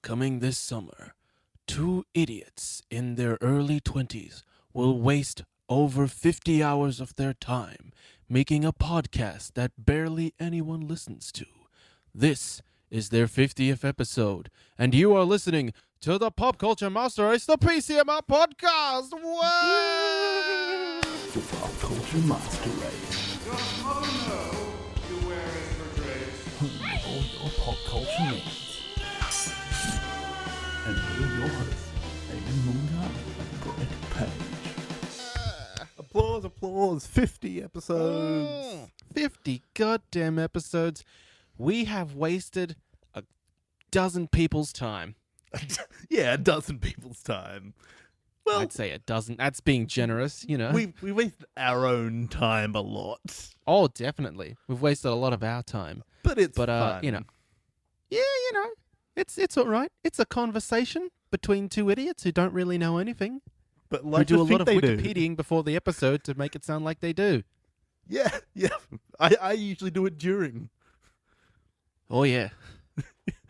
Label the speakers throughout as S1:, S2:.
S1: Coming this summer, two idiots in their early 20s will waste over 50 hours of their time making a podcast that barely anyone listens to. This is their 50th episode, and you are listening to the Pop Culture Master Race, the PCMR podcast. Whoa!
S2: The Pop Culture Master Race.
S3: You wear it for drapes.
S2: All your pop culture needs. And we're your hosts, Aiden Munga and Brett Page.
S4: Applause, applause. 50 episodes.
S1: 50 goddamn episodes. We have wasted a dozen people's time.
S4: Yeah, a dozen people's time. Well,
S1: I'd say a dozen. That's being generous, you know.
S4: we wasted our own time a lot.
S1: Oh, definitely. We've wasted a lot of our time.
S4: But it's
S1: But
S4: fun.
S1: you know. Yeah, you know. It's all right. It's a conversation between two idiots who don't really know anything.
S4: But
S1: Who
S4: like
S1: do a
S4: to
S1: lot of
S4: think they do.
S1: Wikipediaing before the episode to make it sound like they do.
S4: Yeah. I usually do it during.
S1: Oh yeah.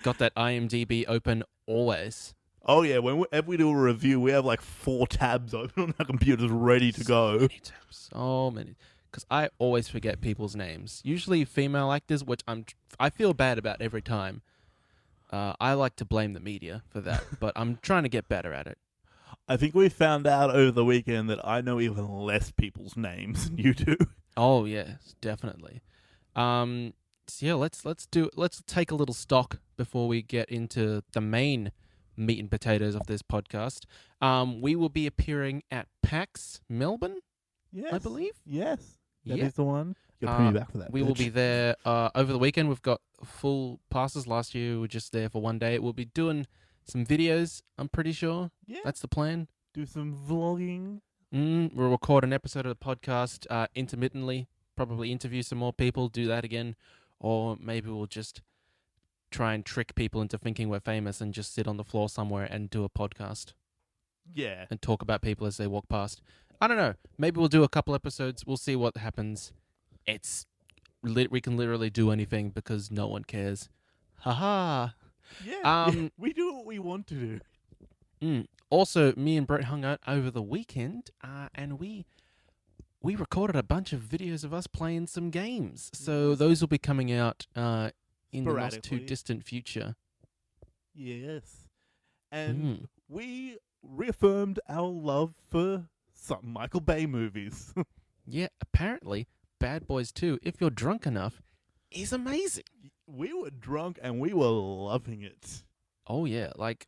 S1: Got that IMDb open always.
S4: Oh yeah, whenever we do a review, we have like 4 tabs open on our computers ready to go.
S1: Many times. So many. Because I always forget people's names. Usually female actors, which I feel bad about every time. I like to blame the media for that, but I'm trying to get better at it.
S4: I think we found out over the weekend that I know even less people's names than you do.
S1: Oh yes, definitely. So yeah, let's take a little stock before we get into the main meat and potatoes of this podcast. We will be appearing at PAX Melbourne,
S4: Yes.
S1: I believe.
S4: Yes. That is
S1: Yeah.
S4: the one. You'll pay me back for that.
S1: We will
S4: bitch.
S1: be there over the weekend. We've got full passes. Last year we were just there for one day. We'll be doing some videos, I'm pretty sure.
S4: Yeah.
S1: That's the plan.
S4: Do some vlogging.
S1: We'll record an episode of the podcast intermittently, probably interview some more people, do that again. Or maybe we'll just try and trick people into thinking we're famous and just sit on the floor somewhere and do a podcast
S4: Yeah.
S1: and talk about people as they walk past. I don't know. Maybe we'll do a couple episodes. We'll see what happens. We can literally do anything because no one cares. Haha.
S4: Yeah. We do what we want to do.
S1: Also, me and Brett hung out over the weekend, and we recorded a bunch of videos of us playing some games. So those will be coming out in the not too
S4: Sporadically.
S1: distant future.
S4: Yes. And we reaffirmed our love for some Michael Bay movies.
S1: Yeah, apparently, Bad Boys 2, if you're drunk enough, is amazing.
S4: We were drunk and we were loving it.
S1: Oh, yeah. Like,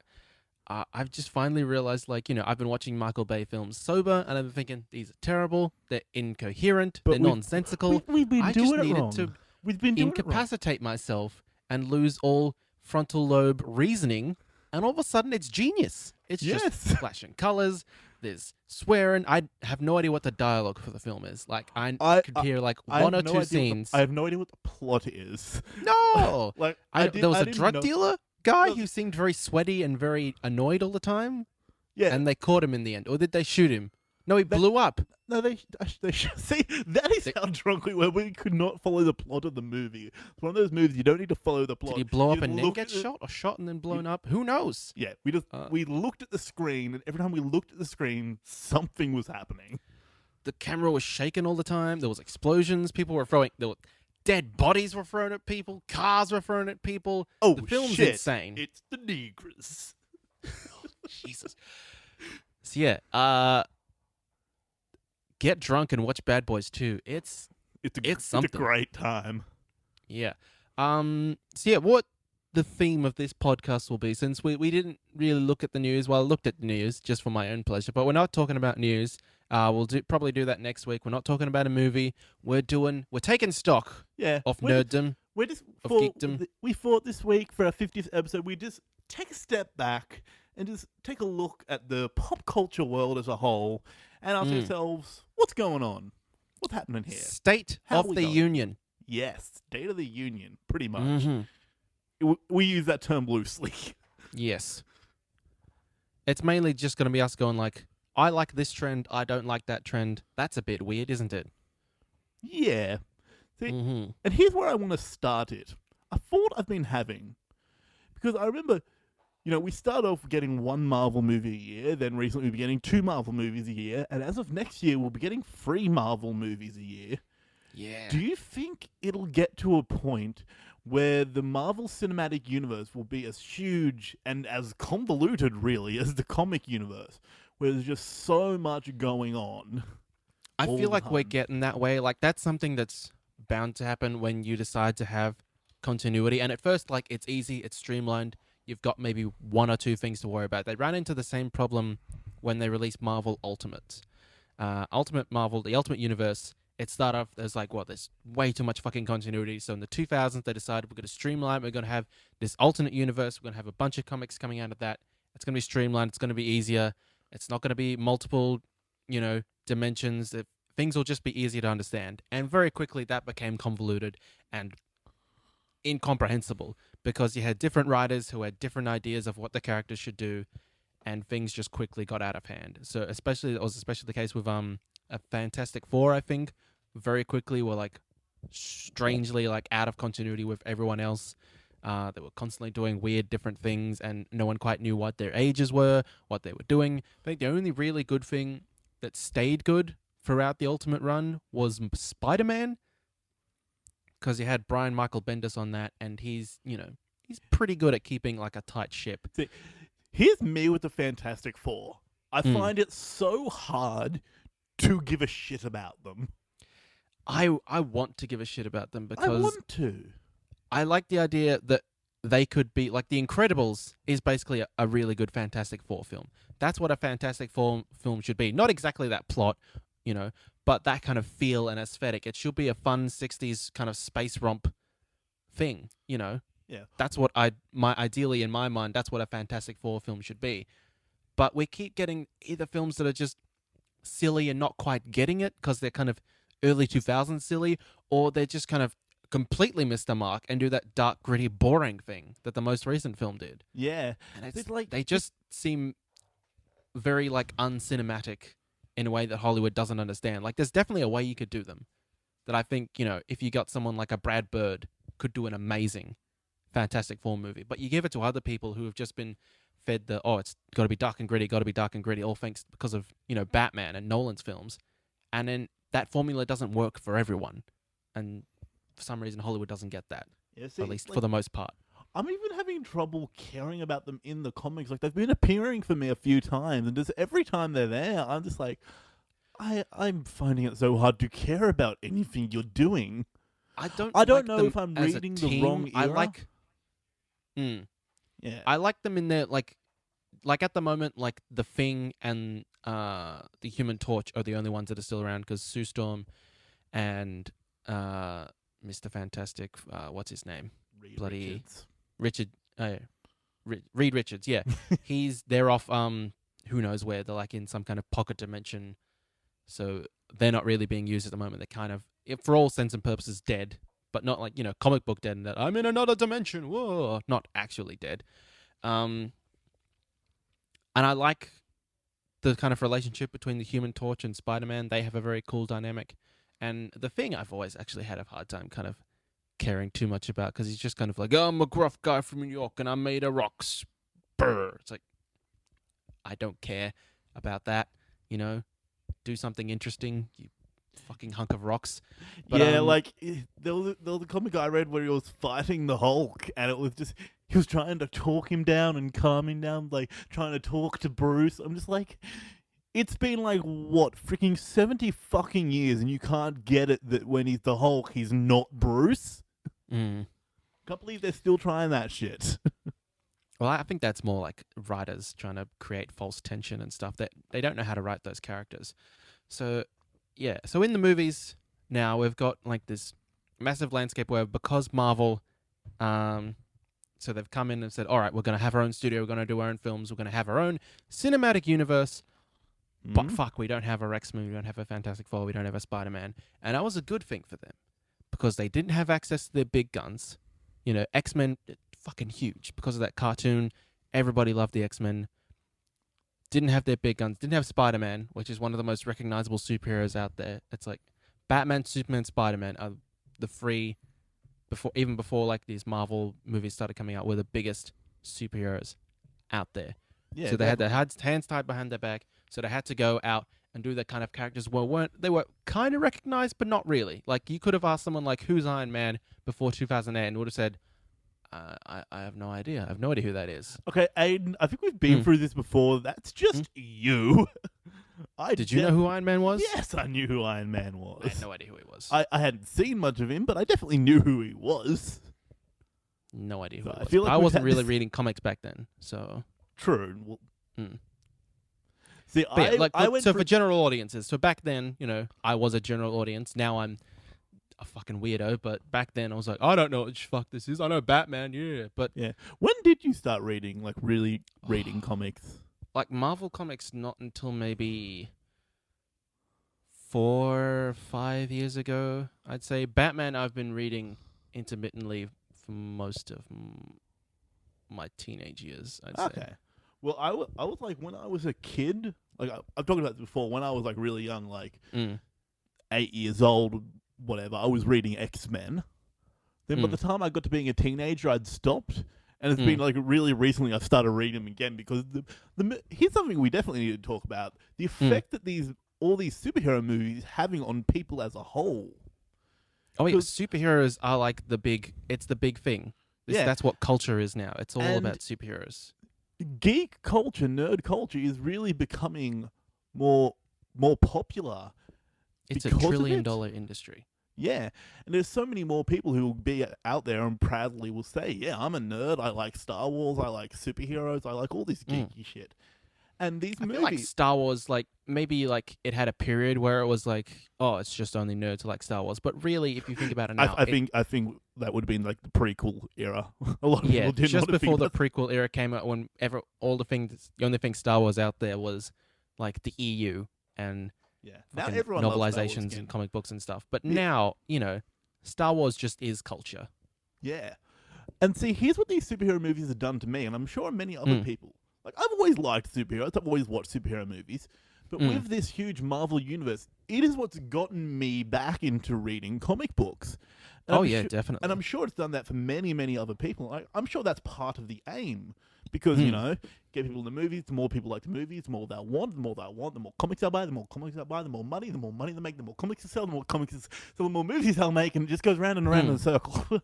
S1: I've just finally realized, like, you know, I've been watching Michael Bay films sober, and I've been thinking, these are terrible, they're incoherent,
S4: But
S1: they're
S4: we've-
S1: nonsensical.
S4: We've been
S1: I
S4: doing
S1: just
S4: it
S1: needed
S4: wrong.
S1: to
S4: We've been doing
S1: incapacitate myself and lose all frontal lobe reasoning, and all of a sudden it's genius. It's
S4: Yes.
S1: just flashing colors, there's swearing. I have no idea what the dialogue for the film is. Like, I could hear like
S4: it wrong.
S1: one
S4: I
S1: or
S4: have no
S1: two
S4: idea
S1: scenes.
S4: I have no idea what the plot is.
S1: No!
S4: Like
S1: There was a
S4: didn't
S1: drug
S4: know-
S1: dealer guy
S4: No.
S1: who seemed very sweaty and very annoyed all the time,
S4: Yeah.
S1: and they caught him in the end. Or did they shoot him? No, he blew up.
S4: No, they see that is how drunk we were. We could not follow the plot of the movie. It's one of those movies you don't need to follow the plot.
S1: Did he blow up
S4: You
S1: and then
S4: look
S1: get
S4: at it-
S1: shot, or shot and then blown up? Who knows?
S4: Yeah, we looked at the screen, and every time we looked at the screen, something was happening.
S1: The camera was shaking all the time. There was explosions. People were throwing. There were dead bodies were thrown at people. Cars were thrown at people.
S4: Oh,
S1: the film's
S4: shit.
S1: insane.
S4: It's the Negras.
S1: Jesus. So yeah, get drunk and watch Bad Boys 2. It's
S4: It's
S1: something.
S4: a great time.
S1: yeah. So yeah, what the theme of this podcast will be, since we didn't really look at the news. Well, I looked at the news just for my own pleasure, but we're not talking about news. We'll probably do that next week. We're not talking about a movie. We're taking stock
S4: Yeah.
S1: of
S4: we're
S1: nerddom.
S4: We're just
S1: of
S4: for,
S1: geekdom.
S4: We thought this week for our 50th episode, we just take a step back and just take a look at the pop culture world as a whole and ask ourselves, what's going on? What's happening here?
S1: State
S4: How
S1: of
S4: we
S1: the
S4: going?
S1: Union.
S4: Yes, State of the Union, pretty much.
S1: Mhm.
S4: We use that term loosely.
S1: Yes. It's mainly just going to be us going like, I like this trend, I don't like that trend. That's a bit weird, isn't it?
S4: Yeah. See,
S1: Mm-hmm.
S4: and here's where I want to start it. A thought I've been having. Because I remember We start off getting one Marvel movie a year, then recently we'll be getting 2 Marvel movies a year, and as of next year, we'll be getting 3 Marvel movies a year.
S1: Yeah.
S4: Do you think it'll get to a point where the Marvel Cinematic Universe will be as huge and as convoluted, really, as the comic universe, where there's just so much going on?
S1: I
S4: all
S1: feel
S4: the
S1: like we're
S4: time?
S1: getting that way. Like, that's something that's bound to happen when you decide to have continuity. And at first, like, it's easy, it's streamlined. You've got maybe 1 or 2 things to worry about. They ran into the same problem when they released Marvel Ultimate. Ultimate Marvel, the Ultimate Universe, it started off, there's way too much fucking continuity. So in the 2000s, they decided we're going to streamline. We're going to have this alternate universe. We're going to have a bunch of comics coming out of that. It's going to be streamlined. It's going to be easier. It's not going to be multiple, dimensions. Things will just be easier to understand. And very quickly, that became convoluted and incomprehensible because you had different writers who had different ideas of what the characters should do, and things just quickly got out of hand. So it was especially the case with a Fantastic Four, I think. Very quickly were strangely out of continuity with everyone else. They were constantly doing weird different things, and no one quite knew what their ages were, what they were doing. I think the only really good thing that stayed good throughout the Ultimate run was Spider-Man, because you had Brian Michael Bendis on that, and he's pretty good at keeping a tight ship.
S4: See, here's me with the Fantastic Four. I find it so hard to give a shit about them.
S1: I want to give a shit about them
S4: I
S1: because
S4: want to.
S1: I like the idea that they could be like The Incredibles is basically a really good Fantastic Four film. That's what a Fantastic Four film should be. Not exactly that plot, but that kind of feel and aesthetic. It should be a fun 60s kind of space romp thing,
S4: Yeah.
S1: That's what ideally in my mind, that's what a Fantastic Four film should be. But we keep getting either films that are just silly and not quite getting it because they're kind of early 2000s silly, or they're just kind of completely miss the mark and do that dark, gritty, boring thing that the most recent film did.
S4: Yeah.
S1: And
S4: It's like
S1: they just seem very uncinematic in a way that Hollywood doesn't understand. There's definitely a way you could do them that I think, if you got someone like a Brad Bird could do an amazing Fantastic Four movie. But you give it to other people who have just been fed it's got to be dark and gritty, all thanks because of, Batman and Nolan's films. And then that formula doesn't work for everyone. And for some reason, Hollywood doesn't get that,
S4: Yeah, see,
S1: at least for the most part.
S4: I'm even having trouble caring about them in the comics. They've been appearing for me a few times, and just every time they're there, I'm just I'm finding it so hard to care about anything you're doing.
S1: I don't
S4: know
S1: them
S4: if I'm
S1: as a
S4: reading the
S1: team.
S4: wrong era. Yeah.
S1: I like them in their at the moment, the Thing and the Human Torch are the only ones that are still around because Sue Storm and Mr. Fantastic, what's his name? Bloody
S4: Richards.
S1: Reed Richards. Yeah, they're off. Who knows where? They're in some kind of pocket dimension, so they're not really being used at the moment. They're kind of, for all sense and purposes, dead, but not comic book dead. And that I'm in another dimension. Whoa, not actually dead. And I like the kind of relationship between the Human Torch and Spider-Man. They have a very cool dynamic. And the Thing I've always actually had a hard time kind of caring too much about because he's just kind of I'm a gruff guy from New York and I'm made of rocks. Brr. It's I don't care about that, Do something interesting, you fucking hunk of rocks. But,
S4: there was a comic I read where he was fighting the Hulk, and it was just he was trying to talk him down and calm him down, trying to talk to Bruce. I'm just it's been what, freaking 70 fucking years, and you can't get it that when he's the Hulk, he's not Bruce. Can't believe they're still trying that shit.
S1: Well, I think that's more writers trying to create false tension and stuff. That they don't know how to write those characters. So, yeah. So in the movies now, we've got this massive landscape where because Marvel, so they've come in and said, all right, we're going to have our own studio. We're going to do our own films. We're going to have our own cinematic universe. But fuck, we don't have a X-Men. We don't have a Fantastic Four. We don't have a Spider-Man. And that was a good thing for them because they didn't have access to their big guns. X-Men, fucking huge because of that cartoon. Everybody loved the X-Men. Didn't have their big guns. Didn't have Spider-Man, which is one of the most recognizable superheroes out there. It's Batman, Superman, Spider-Man are the three before these Marvel movies started coming out were the biggest superheroes out there.
S4: Yeah,
S1: So they had their
S4: definitely.
S1: hands tied behind their back. So they had to go out and do that kind of characters. They were kind of recognized, but not really. Like you could have asked someone like, "Who's Iron Man?" before 2008, and would have said, "I have no idea. I have no idea who that is."
S4: Okay, Aiden, I think we've been through this before. That's just you.
S1: Did you know who Iron Man was?
S4: Yes, I knew who Iron Man was.
S1: I had no idea who he was.
S4: I hadn't seen much of him, but I definitely knew who he was.
S1: No idea who
S4: So
S1: it
S4: I
S1: was.
S4: feel
S1: But
S4: like
S1: I
S4: we've
S1: wasn't
S4: had
S1: really
S4: this-
S1: reading comics back then, so.
S4: True. Well,
S1: Mm.
S4: see,
S1: But yeah,
S4: I went
S1: so
S4: through...
S1: for general audiences. So back then, I was a general audience. Now I'm a fucking weirdo. But back then, I was like, I don't know what the fuck this is. I know Batman, yeah. But
S4: Yeah. When did you start reading, like, really reading comics?
S1: like Marvel comics, not until maybe 4 or 5 years ago, I'd say. Batman, I've been reading intermittently for most of my teenage years, I'd say.
S4: Okay. Well, I was like, when I was a kid, like, I've talked about this before, when I was, like, really young, like, 8 years old, whatever, I was reading X-Men. Then by the time I got to being a teenager, I'd stopped. And it's been, like, really recently I've started reading them again because here's something we definitely need to talk about. The effect that all these superhero movies having on people as a whole.
S1: Oh, yeah,
S4: 'Cause-
S1: superheroes are like the big thing.
S4: Yeah.
S1: That's what culture is now. It's all
S4: And-
S1: about superheroes.
S4: Geek culture, nerd culture is really becoming more popular.
S1: It's a
S4: because of
S1: $1
S4: it.
S1: trillion industry.
S4: Yeah, and there's so many more people who will be out there and proudly will say, yeah, I'm a nerd, I like Star Wars, I like superheroes, I like all this geeky shit. And these
S1: I
S4: movies...
S1: feel like Star Wars, like, maybe, like, it had a period where it was like, oh, it's just only nerds who like Star Wars. But really, if you think about it now...
S4: I think that would have been, like, the prequel era. A lot of
S1: yeah,
S4: people didn't
S1: just
S4: want to
S1: before the
S4: think
S1: prequel era came out, when the only thing Star Wars out there was, like, the EU and
S4: yeah. Now
S1: fucking
S4: everyone loves Star Wars
S1: novelizations
S4: again.
S1: and comic books and stuff. But
S4: Yeah.
S1: now, Star Wars just is culture.
S4: Yeah. And see, here's what these superhero movies have done to me, and I'm sure many other people. Like, I've always liked superheroes. I've always watched superhero movies. But with this huge Marvel universe, it is what's gotten me back into reading comic books. And
S1: Oh,
S4: I'm
S1: yeah,
S4: su-
S1: definitely.
S4: And I'm sure it's done that for many, many other people. I'm sure that's part of the aim. Because, get people in the movies, the more people like the movies, the more they'll want, the more comics they'll buy, the more comics they'll buy, the more money they make, the more comics they sell, the more comics they sell, the more movies they'll make, and it just goes round and around in a circle.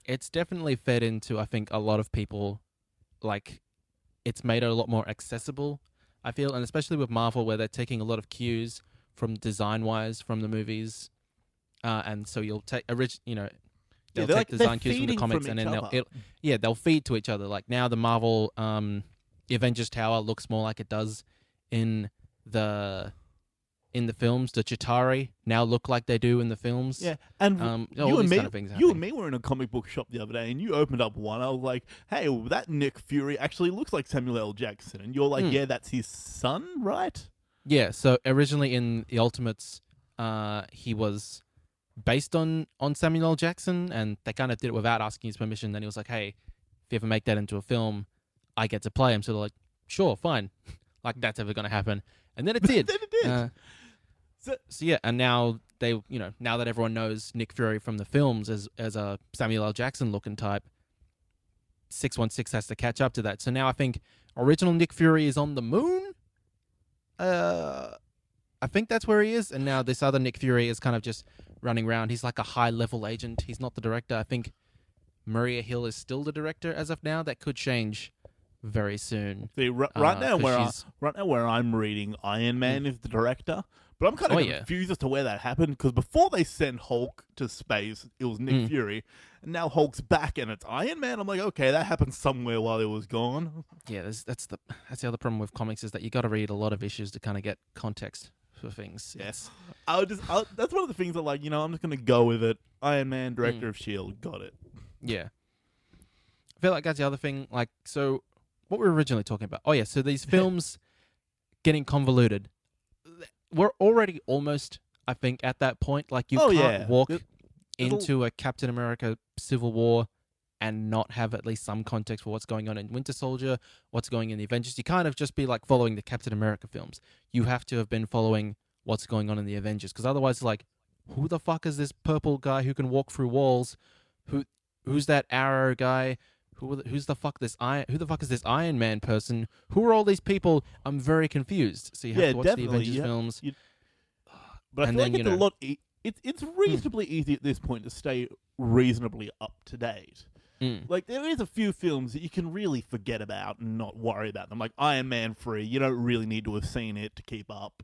S1: It's definitely fed into, I think, a lot of people, like, it's made it a lot more accessible, I feel, and especially with Marvel, where they're taking a lot of cues from design-wise from the movies, and so you'll take, they'll take design cues from the comics, and then they'll feed to each other. Like now, the Marvel Avengers Tower looks more like it does in the films. The Chitauri now look like they do in the films.
S4: Yeah, and
S1: all
S4: you and
S1: these
S4: me,
S1: kind of things
S4: you
S1: happening.
S4: and me were in a comic book shop the other day, and you opened up one. I was like, "Hey, that Nick Fury actually looks like Samuel L. Jackson," and you're like, "Yeah, that's his son, right?"
S1: Yeah. So originally in the Ultimates, he was based on Samuel L. Jackson, and they kind of did it without asking his permission. Then he was like, "Hey, if you ever make that into a film, I get to play him." So they're like, "Sure, fine." Like that's ever going to happen, and then it did.
S4: Then it did.
S1: So yeah, and now they, now that everyone knows Nick Fury from the films as a Samuel L. Jackson looking type, 616 has to catch up to that. So now I think original Nick Fury is on the moon. I think that's where he is, and now this other Nick Fury is kind of just running around. He's like a high-level agent. He's not the director. I think Maria Hill is still the director as of now. That could change very soon.
S4: See, right now
S1: 'cause
S4: where I'm reading, Iron Man is the director, but I'm kind of
S1: Oh, yeah.
S4: confused as to where that happened because before they sent Hulk to space, it was Nick Fury, and now Hulk's back and it's Iron Man. I'm like, okay, that happened somewhere while he was gone.
S1: Yeah, that's the other problem with comics is that you got to read a lot of issues to kind of get context for things.
S4: Yes, that's one of the things that I'm just gonna go with it. Iron Man, director of Shield, got it.
S1: Yeah. I feel like that's the other thing. Like, so what were we originally talking about? Oh, yeah. So these films getting convoluted. We're already almost, I think, at that point. Like, you can't walk into a Captain America Civil War and not have at least some context for what's going on in Winter Soldier, what's going in the Avengers. You can't have just be like following the Captain America films. You have to have been following what's going on in the Avengers, because otherwise, like, who the fuck is this purple guy who can walk through walls? Who's that Arrow guy? who's the fuck this who the fuck is this Iron Man person? Who are all these people? I'm very confused. So you have to watch the Avengers films.
S4: But I
S1: And
S4: feel
S1: then,
S4: like it's
S1: you
S4: a
S1: know-
S4: lot. It's reasonably easy at this point to stay reasonably up to date. Like, there is a few films that you can really forget about and not worry about them. Like Iron Man 3, you don't really need to have seen it to keep up.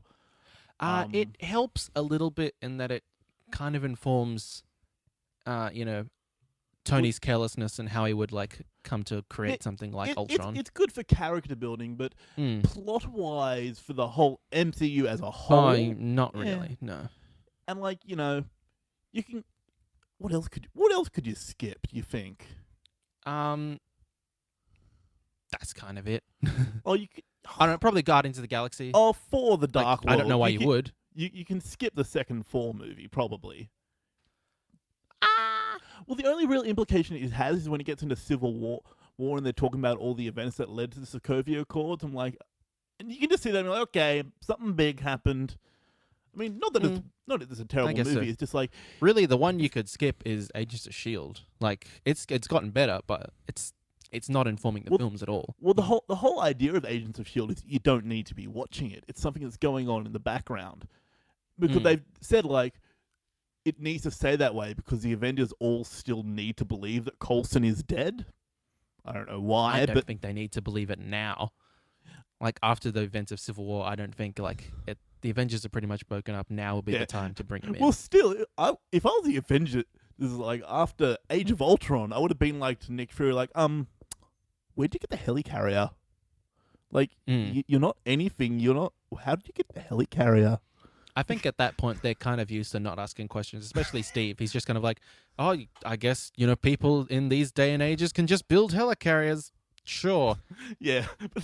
S1: It helps a little bit in that it kind of informs, Tony's carelessness and how he would like come to create something like Ultron.
S4: It's good for character building, but
S1: Mm.
S4: plot-wise, for the whole MCU as a whole,
S1: Oh, not
S4: yeah.
S1: really. No.
S4: And like, you can. What else could you skip? Do you think?
S1: That's kind of it.
S4: Oh, you could.
S1: I don't know, probably Guardians of the Galaxy.
S4: Oh, for the Dark World.
S1: I don't know why you would.
S4: You can skip the second Thor movie, probably. Well, the only real implication it has is when it gets into Civil War and they're talking about all the events that led to the Sokovia Accords. I'm like, and you can just see them like, okay, something big happened. I mean, not that it's a terrible
S1: guess
S4: movie.
S1: so.
S4: It's just like,
S1: Really, the one you could skip is Agents of S.H.I.E.L.D. Like, it's gotten better, but it's not informing the films at all.
S4: well, the whole idea of Agents of S.H.I.E.L.D. is you don't need to be watching it. It's something that's going on in the background. Because they've said, like, it needs to stay that way because the Avengers all still need to believe that Coulson is dead. I don't know why,
S1: I don't
S4: but
S1: think they need to believe it now. Like, after the events of Civil War, I don't think, like, the Avengers are pretty much broken up. Now would be the time to bring him in.
S4: well, still, if I was the Avengers, this is like after Age of Ultron, I would have been like to Nick Fury, like, where'd you get the helicarrier? Like, you're not anything. You're not. How did you get the helicarrier?
S1: I think at that point, they're kind of used to not asking questions, especially Steve. He's just kind of like, oh, I guess, people in these day and ages can just build helicarriers. Sure.
S4: Yeah, but,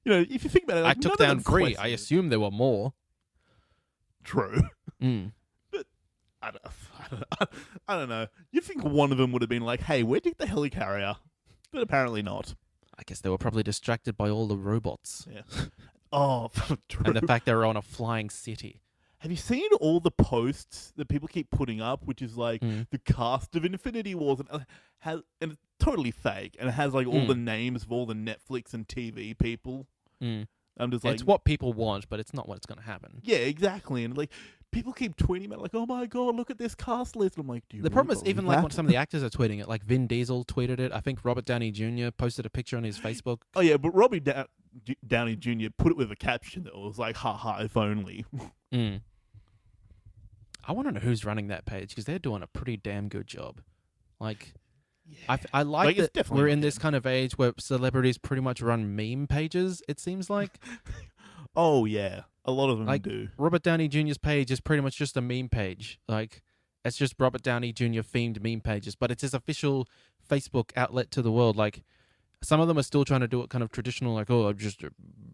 S4: if you think about it,
S1: I
S4: like,
S1: took
S4: none
S1: down
S4: of them
S1: 3.
S4: question
S1: I
S4: it.
S1: assume there were more.
S4: True.
S1: Mm.
S4: I don't know. You think one of them would have been like, hey, where'd you get the helicarrier? But apparently not.
S1: I guess they were probably distracted by all the robots
S4: Yeah. Oh, true.
S1: and the fact they were on a flying city.
S4: Have you seen all the posts that people keep putting up, which is like the cast of Infinity Wars, and it's totally fake, and it has like all the names of all the Netflix and TV people. I'm just like,
S1: It's what people want, but it's not what's going to happen.
S4: yeah, exactly, and like people keep tweeting about like, oh my god, look at this cast list. I'm like, do you
S1: The
S4: really
S1: problem is even
S4: believe
S1: like
S4: that?
S1: when some of the actors are tweeting it, like Vin Diesel tweeted it. I think Robert Downey Jr. posted a picture on his Facebook.
S4: Oh yeah, but Robbie Downey Jr. put it with a caption that was like, haha, if only.
S1: I want to know who's running that page because they're doing a pretty damn good job. Like, I like
S4: Like, it's
S1: that
S4: definitely
S1: we're in
S4: not
S1: this kind of age where celebrities pretty much run meme pages, it seems like.
S4: Oh yeah, a lot of them
S1: Like,
S4: do.
S1: Robert Downey Jr.'s page is pretty much just a meme page. Like, it's just Robert Downey Jr. themed meme pages, but it's his official Facebook outlet to the world. Like, some of them are still trying to do it kind of traditional, like, oh, I'm just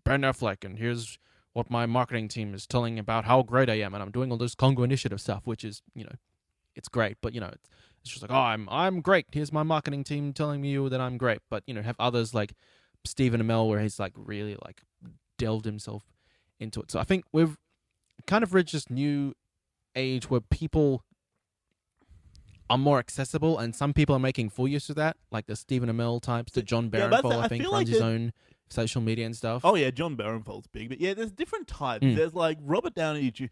S1: Ben Affleck, and here's what my marketing team is telling about how great I am, and I'm doing all this Congo Initiative stuff, which is, it's great, but, it's just like, oh, I'm great. Here's my marketing team telling you that I'm great. But, have others like Stephen Amell where he's, like, really, like, delved himself into it. So I think we've kind of reached this new age where people are more accessible, and some people are making full use of that, like the Stephen Amell types, the John
S4: Yeah, but
S1: Barenthal,
S4: I
S1: I think,
S4: feel
S1: runs
S4: like
S1: his own social media and stuff.
S4: Oh yeah, John Barenfeld's big, but yeah, there's different types. There's like Robert Downey Jr.,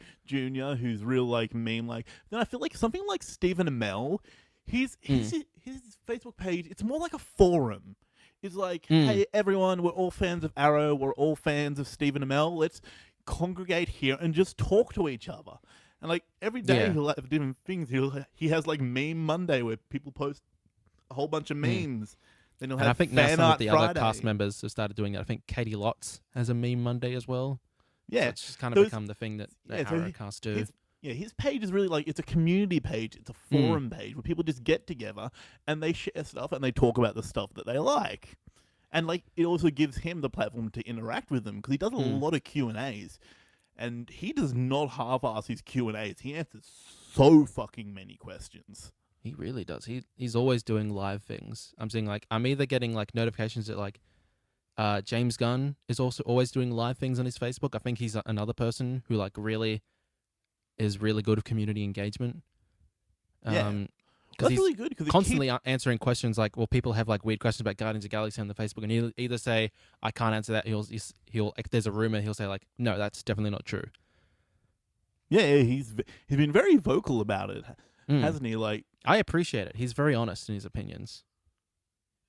S4: who's real like meme like. Then I feel like something like Stephen Amell, his Facebook page, it's more like a forum. It's like, hey everyone, we're all fans of Arrow, we're all fans of Stephen Amell. Let's congregate here and just talk to each other. And like every day he'll have different things. He has like Meme Monday where people post a whole bunch of memes. Then he'll
S1: And
S4: have
S1: I think now
S4: Fan
S1: some of
S4: Art
S1: the
S4: Friday.
S1: other cast members have started doing that. I think Katie Lotz has a Meme Monday as well.
S4: Yeah,
S1: So it's just kind of
S4: Those-
S1: become the thing that
S4: yeah, so
S1: Arrow cast do.
S4: his page is really like, it's a community page. It's a forum page where people just get together and they share stuff and they talk about the stuff that they like. And like, it also gives him the platform to interact with them because he does a lot of Q&As. And he does not half-ass his Q&As. He answers so fucking many questions.
S1: He really does. He's always doing live things. I'm seeing like I'm either getting like notifications that like James Gunn is also always doing live things on his Facebook. I think he's another person who like really is really good at community engagement.
S4: Yeah.
S1: because
S4: That's
S1: he's
S4: really good because
S1: constantly answering questions like, well, people have like weird questions about Guardians of the Galaxy on the Facebook, and he'll either say, I can't answer that. He'll if there's a rumor, he'll say like, no, that's definitely not true.
S4: Yeah, he's been very vocal about it, hasn't he? Like,
S1: I appreciate it. He's very honest in his opinions.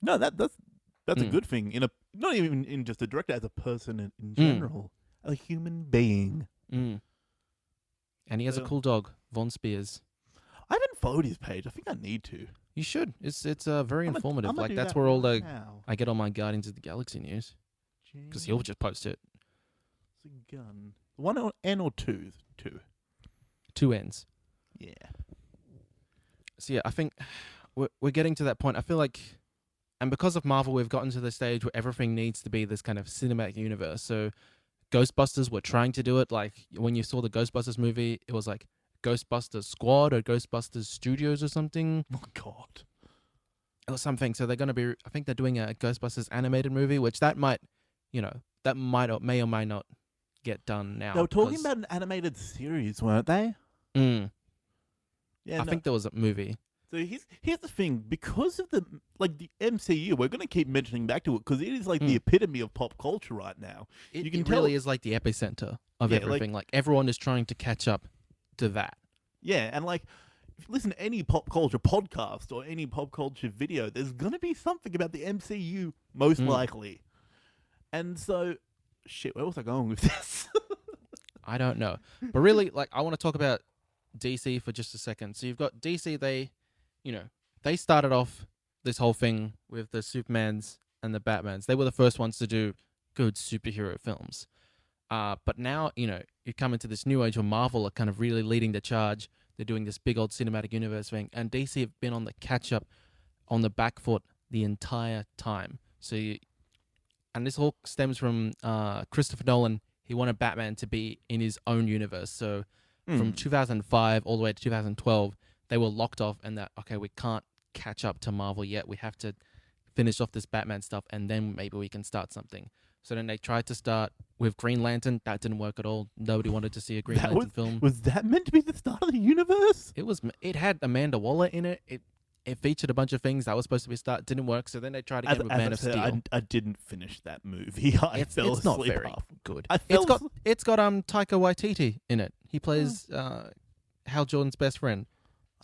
S4: no, that's a good thing not even in just a director, as a person in general, a human being.
S1: And he has a cool dog, Von Spears.
S4: I haven't followed his page. I think I need to.
S1: You should. It's very informative.
S4: I'ma
S1: Like
S4: do
S1: that's
S4: that
S1: where all
S4: right
S1: the
S4: now.
S1: I get all my Guardians of the Galaxy news because he'll just post it.
S4: It's a gun. One or N or two?
S1: Two ends.
S4: Yeah.
S1: So yeah, I think we're getting to that point. I feel like, and because of Marvel, we've gotten to the stage where everything needs to be this kind of cinematic universe. So Ghostbusters were trying to do it. Like when you saw the Ghostbusters movie, it was like Ghostbusters Squad or Ghostbusters Studios or something.
S4: Oh God.
S1: It was something. So they're going to be, I think they're doing a Ghostbusters animated movie, which that might may or may not get done now.
S4: They were talking about an animated series, weren't they?
S1: Yeah,
S4: I
S1: think there was a movie.
S4: So here's the thing, because of the MCU, we're going to keep mentioning back to it because it is like the epitome of pop culture right now.
S1: It,
S4: you can
S1: it
S4: tell
S1: really is like the epicenter of
S4: Yeah,
S1: everything. Like everyone is trying to catch up to that.
S4: Yeah, and like if you listen to any pop culture podcast or any pop culture video, there's going to be something about the MCU most likely. And so, shit, where was I going with this?
S1: I don't know. But really, like, I want to talk about DC for just a second. So you've got DC, they started off this whole thing with the Supermans and the Batmans. They were the first ones to do good superhero films. But now, you come into this new age where Marvel are kind of really leading the charge. They're doing this big old cinematic universe thing. And DC have been on the catch-up, on the back foot the entire time. And this all stems from Christopher Nolan. He wanted Batman to be in his own universe. So from 2005 all the way to 2012, they were locked off and that, okay, we can't catch up to Marvel yet. We have to finish off this Batman stuff and then maybe we can start something. So then they tried to start with Green Lantern. That didn't work at all. Nobody wanted to see a Green Lantern film.
S4: Was that meant to be the start of the universe?
S1: It had Amanda Waller in it. It featured a bunch of things that was supposed to be a start. Didn't work. So then they tried again with Man of Steel.
S4: I didn't finish that movie. I fell
S1: it's not
S4: asleep
S1: very
S4: half.
S1: good.
S4: It's
S1: got Taika Waititi in it. He plays Hal Jordan's best friend.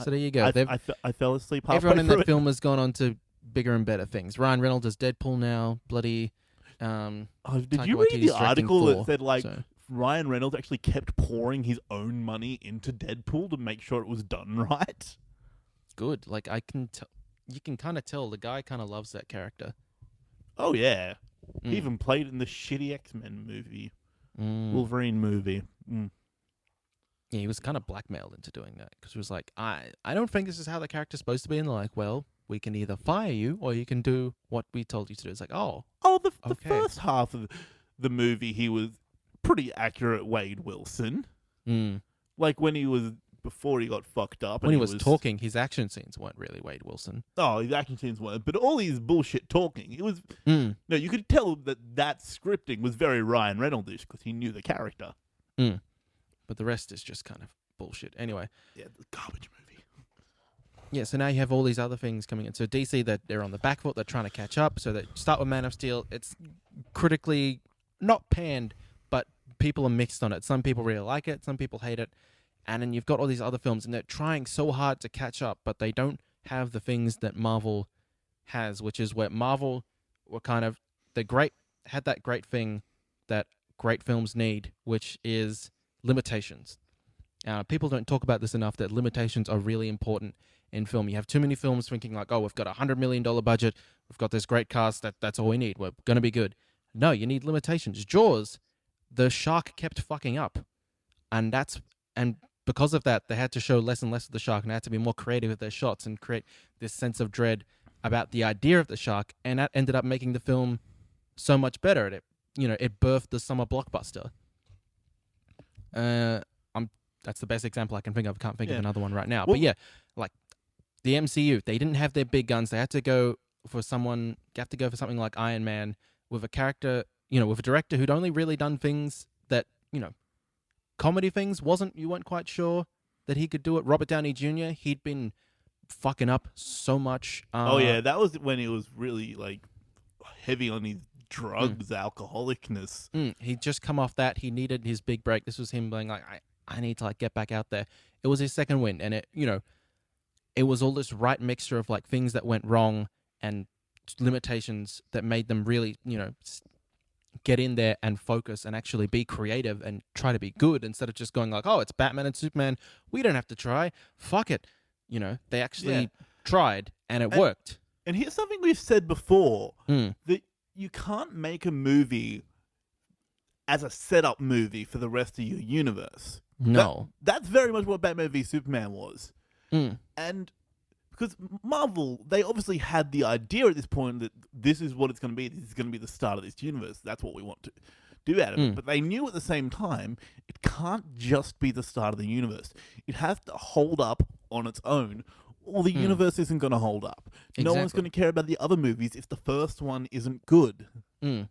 S1: So there you go.
S4: I fell asleep halfway
S1: Everyone in
S4: through
S1: that
S4: it.
S1: film has gone on to bigger and better things. Ryan Reynolds is Deadpool now. Bloody.
S4: Did
S1: Taika
S4: you read
S1: Waititi's
S4: the article
S1: directing
S4: that said
S1: Thor, so.
S4: Ryan Reynolds actually kept pouring his own money into Deadpool to make sure it was done right?
S1: Good. Like you can kind of tell the guy kind of loves that character.
S4: Oh yeah, he even played in the shitty X-Men movie, Wolverine movie.
S1: Yeah, he was kind of blackmailed into doing that because he was like, I don't think this is how the character's supposed to be. And they're like, well, we can either fire you or you can do what we told you to do. It's like,
S4: the
S1: okay.
S4: first half of the movie, he was pretty accurate Wade Wilson. Like when he was before he got fucked up.
S1: When he was talking, his action scenes weren't really Wade Wilson.
S4: Oh, his action scenes weren't, but all his bullshit talking, it was. No, you could tell that scripting was very Ryan Reynolds-ish because he knew the character.
S1: But the rest is just kind of bullshit. Anyway.
S4: Yeah, the garbage movie.
S1: Yeah, so now you have all these other things coming in. So DC, they're on the back foot. They're trying to catch up. So they start with Man of Steel. It's critically not panned, but people are mixed on it. Some people really like it. Some people hate it. And then you've got all these other films, and they're trying so hard to catch up, but they don't have the things that Marvel has, which is where Marvel were kind of had that great thing that great films need, which is limitations. People don't talk about this enough, that limitations are really important in film. You have too many films thinking like, oh, we've got $100 million budget, we've got this great cast, that's all we need, we're going to be good. No, you need limitations. Jaws, the shark kept fucking up. And because of that, they had to show less and less of the shark, and they had to be more creative with their shots and create this sense of dread about the idea of the shark, and that ended up making the film so much better. It birthed the summer blockbuster. That's the best example I can think of. Can't think of another one right now. But yeah, like the MCU, they didn't have their big guns. They had to go for something like Iron Man with a character, with a director who'd only really done things that, comedy things you weren't quite sure that he could do it. Robert Downey Jr., he'd been fucking up so much.
S4: Oh yeah, that was when he was really like heavy on his drugs, alcoholicness.
S1: He just come off that. He needed his big break. This was him being like, I need to like get back out there. It was his second win, and it was all this right mixture of like things that went wrong and limitations that made them really, get in there and focus and actually be creative and try to be good instead of just going like, oh, it's Batman and Superman. We don't have to try. Fuck it. They actually tried and it worked.
S4: And here's something we've said before,
S1: Mm.
S4: that you can't make a movie as a setup movie for the rest of your universe.
S1: No.
S4: That's very much what Batman v Superman was.
S1: Mm.
S4: And because Marvel, they obviously had the idea at this point that this is what it's going to be. This is going to be the start of this universe. That's what we want to do out of it. But they knew at the same time, it can't just be the start of the universe. It has to hold up on its own, or the universe isn't going to hold up. No one's
S1: Exactly.
S4: going to care about the other movies if the first one isn't good.
S1: Mm.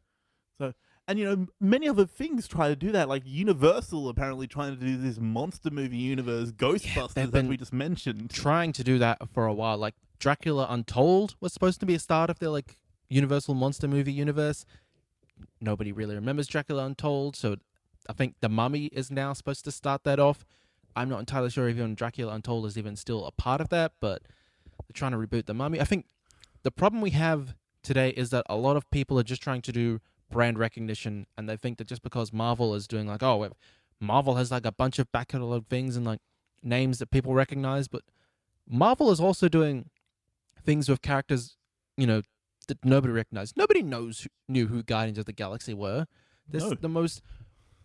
S4: So, and many other things try to do that. Like Universal apparently trying to do this monster movie universe, Ghostbusters,
S1: they've
S4: that
S1: been
S4: we just mentioned.
S1: Trying to do that for a while. Like Dracula Untold was supposed to be a start of their like Universal monster movie universe. Nobody really remembers Dracula Untold, so I think The Mummy is now supposed to start that off. I'm not entirely sure if even Dracula Untold is even still a part of that, but they're trying to reboot The Mummy. I think the problem we have today is that a lot of people are just trying to do brand recognition, and they think that just because Marvel is doing like, oh, Marvel has like a bunch of back catalog things and like names that people recognize, but Marvel is also doing things with characters, that nobody recognized. Nobody knew who Guardians of the Galaxy were. This is the most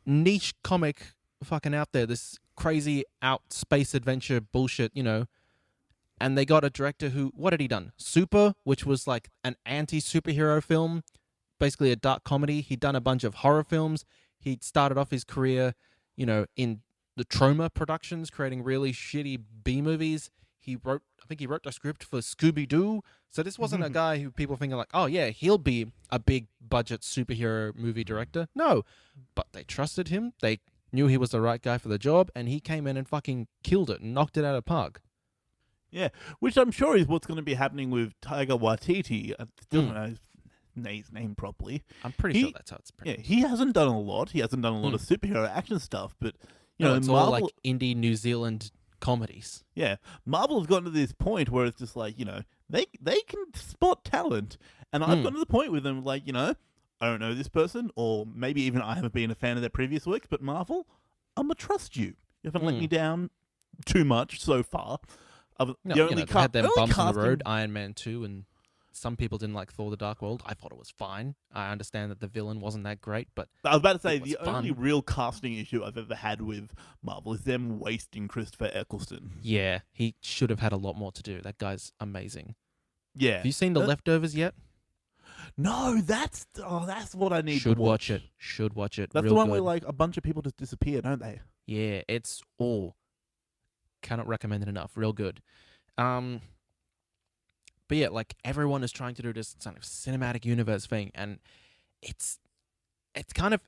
S1: niche comic fucking out there. This crazy out space adventure bullshit, And they got a director who, what had he done? Super, which was like an anti-superhero film, basically a dark comedy. He'd done a bunch of horror films. He'd started off his career, in the trauma productions, creating really shitty B-movies. I think he wrote the script for Scooby-Doo. So this wasn't a guy who people think like, oh yeah, he'll be a big budget superhero movie director. No, but they trusted him. They knew he was the right guy for the job, and he came in and fucking killed it and knocked it out of the park.
S4: Yeah, which I'm sure is what's going to be happening with Taika Waititi. I still don't know his name properly.
S1: I'm pretty sure that's how it's pronounced.
S4: Yeah, he hasn't done a lot. He hasn't done a lot of superhero action stuff, but
S1: It's
S4: Marvel,
S1: all like indie New Zealand comedies.
S4: yeah, Marvel has gotten to this point where it's just like they can spot talent, and I've gotten to the point with them like I don't know this person, or maybe even I haven't been a fan of their previous works, but Marvel, I'm gonna trust you. You haven't let me down too much so far.
S1: They had them bumps on the road, Iron Man 2, and some people didn't like Thor: The Dark World. I thought it was fine. I understand that the villain wasn't that great, but
S4: I was about to say
S1: it was
S4: the
S1: fun.
S4: only real casting issue I've ever had with Marvel is them wasting Christopher Eccleston.
S1: yeah, he should have had a lot more to do. That guy's amazing.
S4: Yeah.
S1: Have you seen The Leftovers yet?
S4: No, that's what I need
S1: Should
S4: to
S1: watch it. Should watch it.
S4: That's
S1: Real
S4: the one
S1: good.
S4: where like a bunch of people just disappear, don't they?
S1: Yeah, it's all. Cannot recommend it enough. Real good. But yeah, like everyone is trying to do this kind of cinematic universe thing, and it's kind of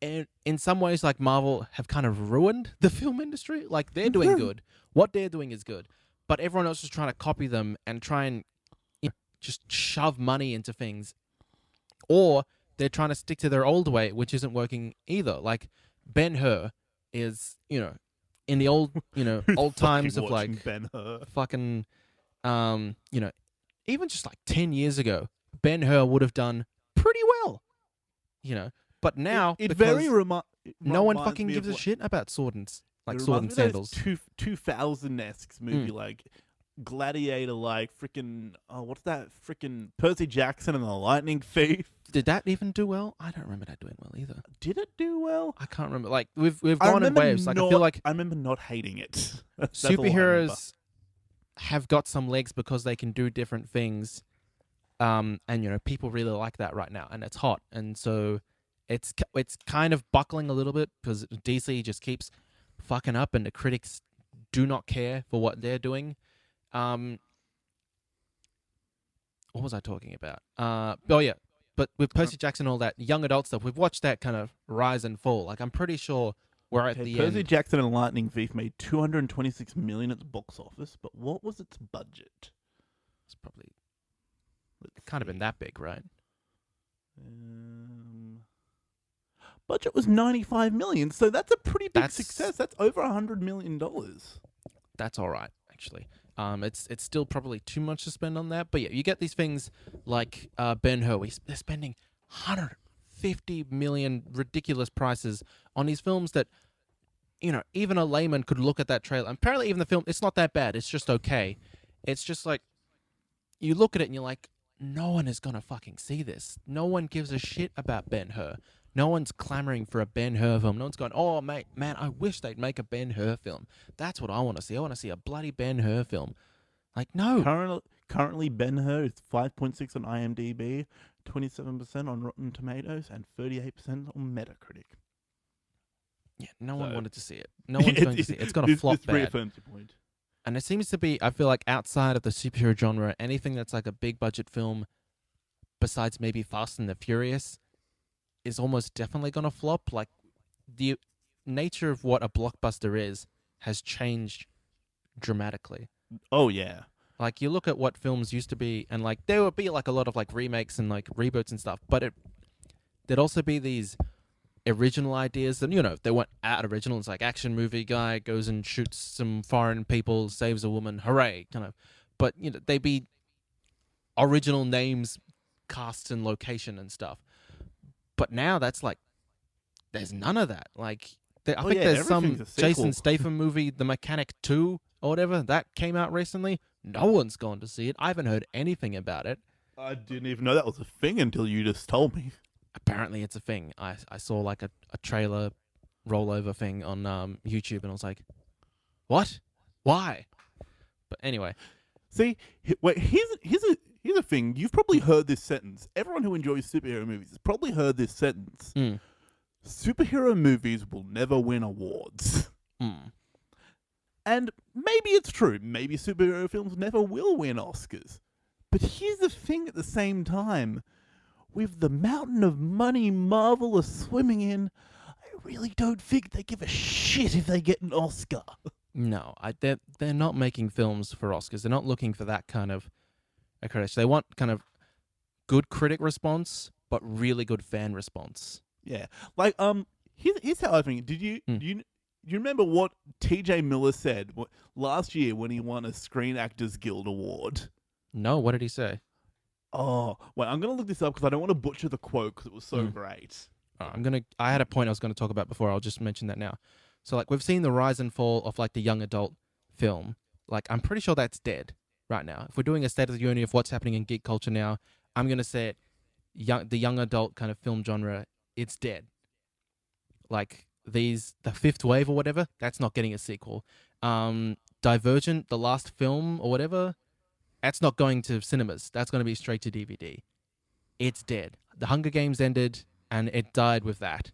S1: in some ways like Marvel have kind of ruined the film industry. Like they're doing good. What they're doing is good, but everyone else is trying to copy them and try and just shove money into things, or they're trying to stick to their old way, which isn't working either. Like Ben-Hur is, in the old, old times of like
S4: Ben-Hur.
S1: fucking, even just like 10 years ago, Ben-Hur would have done pretty well, But now,
S4: it
S1: because
S4: very
S1: no one
S4: reminds
S1: fucking
S4: me
S1: gives
S4: of
S1: a shit about sword and
S4: it
S1: sword and
S4: reminds me of those
S1: sandals.
S4: 2000-esque movie like Gladiator, like freaking what's that freaking Percy Jackson and the Lightning Thief.
S1: Did that even do well? I don't remember that doing well either.
S4: Did it do well?
S1: I can't remember. Like we've gone in waves. Like I feel like
S4: I remember not hating it. That's all I remember.
S1: superheroes have got some legs because they can do different things, and people really like that right now, and it's hot, and so it's kind of buckling a little bit because DC just keeps fucking up, and the critics do not care for what they're doing. What was I talking about? But with Percy Jackson and all that young adult stuff, we've watched that kind of rise and fall. Like I'm pretty sure We're at
S4: Okay,
S1: the
S4: Percy
S1: end.
S4: Jackson and Lightning Thief made $226 million at the box office, but what was its budget?
S1: It's probably
S4: Let's
S1: it can't have been
S4: see.
S1: that big, right?
S4: Budget was $95 million, so that's a pretty big
S1: That's-
S4: success. That's over $100 million.
S1: That's all right, actually. It's still probably too much to spend on that, but yeah, you get these things like Ben-Hur. They're spending 150 million ridiculous prices on these films that, even a layman could look at that trailer. And apparently, even the film, it's not that bad. It's just okay. It's just like you look at it and you're like, no one is gonna fucking see this. No one gives a shit about Ben-Hur. No one's clamoring for a Ben-Hur film. No one's going, oh, mate, man, I wish they'd make a Ben-Hur film. That's what I want to see. I want to see a bloody Ben-Hur film. Like, no.
S4: Currently, Ben-Hur is 5.6 on IMDb, 27% on Rotten Tomatoes, and 38% on Metacritic.
S1: Yeah, no one
S4: So-
S1: wanted to see it. No one's going to see it. It's going to flop
S4: this
S1: bad.
S4: reaffirms your point.
S1: And it seems to be, I feel like outside of the superhero genre, anything that's like a big budget film, besides maybe Fast and the Furious, is almost definitely going to flop. Like, the nature of what a blockbuster is has changed dramatically.
S4: Oh, yeah.
S1: Like, you look at what films used to be, and like there would be like a lot of like remakes and like reboots and stuff, but there'd also be these original ideas that they weren't at original. It's like action movie guy goes and shoots some foreign people, saves a woman, hooray, kind of. But they'd be original names, casts, and location and stuff. But now that's like there's none of that. Like I think there's some
S4: everything's a sequel.
S1: Jason Statham movie, The Mechanic 2 or whatever, that came out recently. No one's gone to see it. I haven't heard anything about it.
S4: I didn't even know that was a thing until you just told me.
S1: Apparently it's a thing. I saw like a trailer rollover thing on YouTube, and I was like, what? Why? But anyway.
S4: See, wait, here's a thing. You've probably heard this sentence. Everyone who enjoys superhero movies has probably heard this sentence.
S1: Mm.
S4: Superhero movies will never win awards.
S1: Mm.
S4: And maybe it's true. Maybe superhero films never will win Oscars. But here's the thing at the same time. With the mountain of money Marvel is swimming in, I really don't think they give a shit if they get an Oscar.
S1: No, they're not making films for Oscars. They're not looking for that kind of accreditation. They want kind of good critic response, but really good fan response.
S4: Yeah. Like, here's how I think. Do you remember what T.J. Miller said last year when he won a Screen Actors Guild Award?
S1: No, what did he say?
S4: Oh, wait, I'm going to look this up because I don't want to butcher the quote because it was so great.
S1: I had a point I was going to talk about before. I'll just mention that now. So, like, we've seen the rise and fall of, like, the young adult film. Like, I'm pretty sure that's dead right now. If we're doing a State of the Union of what's happening in geek culture now, I'm going to say it, the young adult kind of film genre, it's dead. Like, the fifth wave or whatever, that's not getting a sequel. Divergent, the last film or whatever, that's not going to cinemas. That's going to be straight to DVD. It's dead. The Hunger Games ended, and it died with that.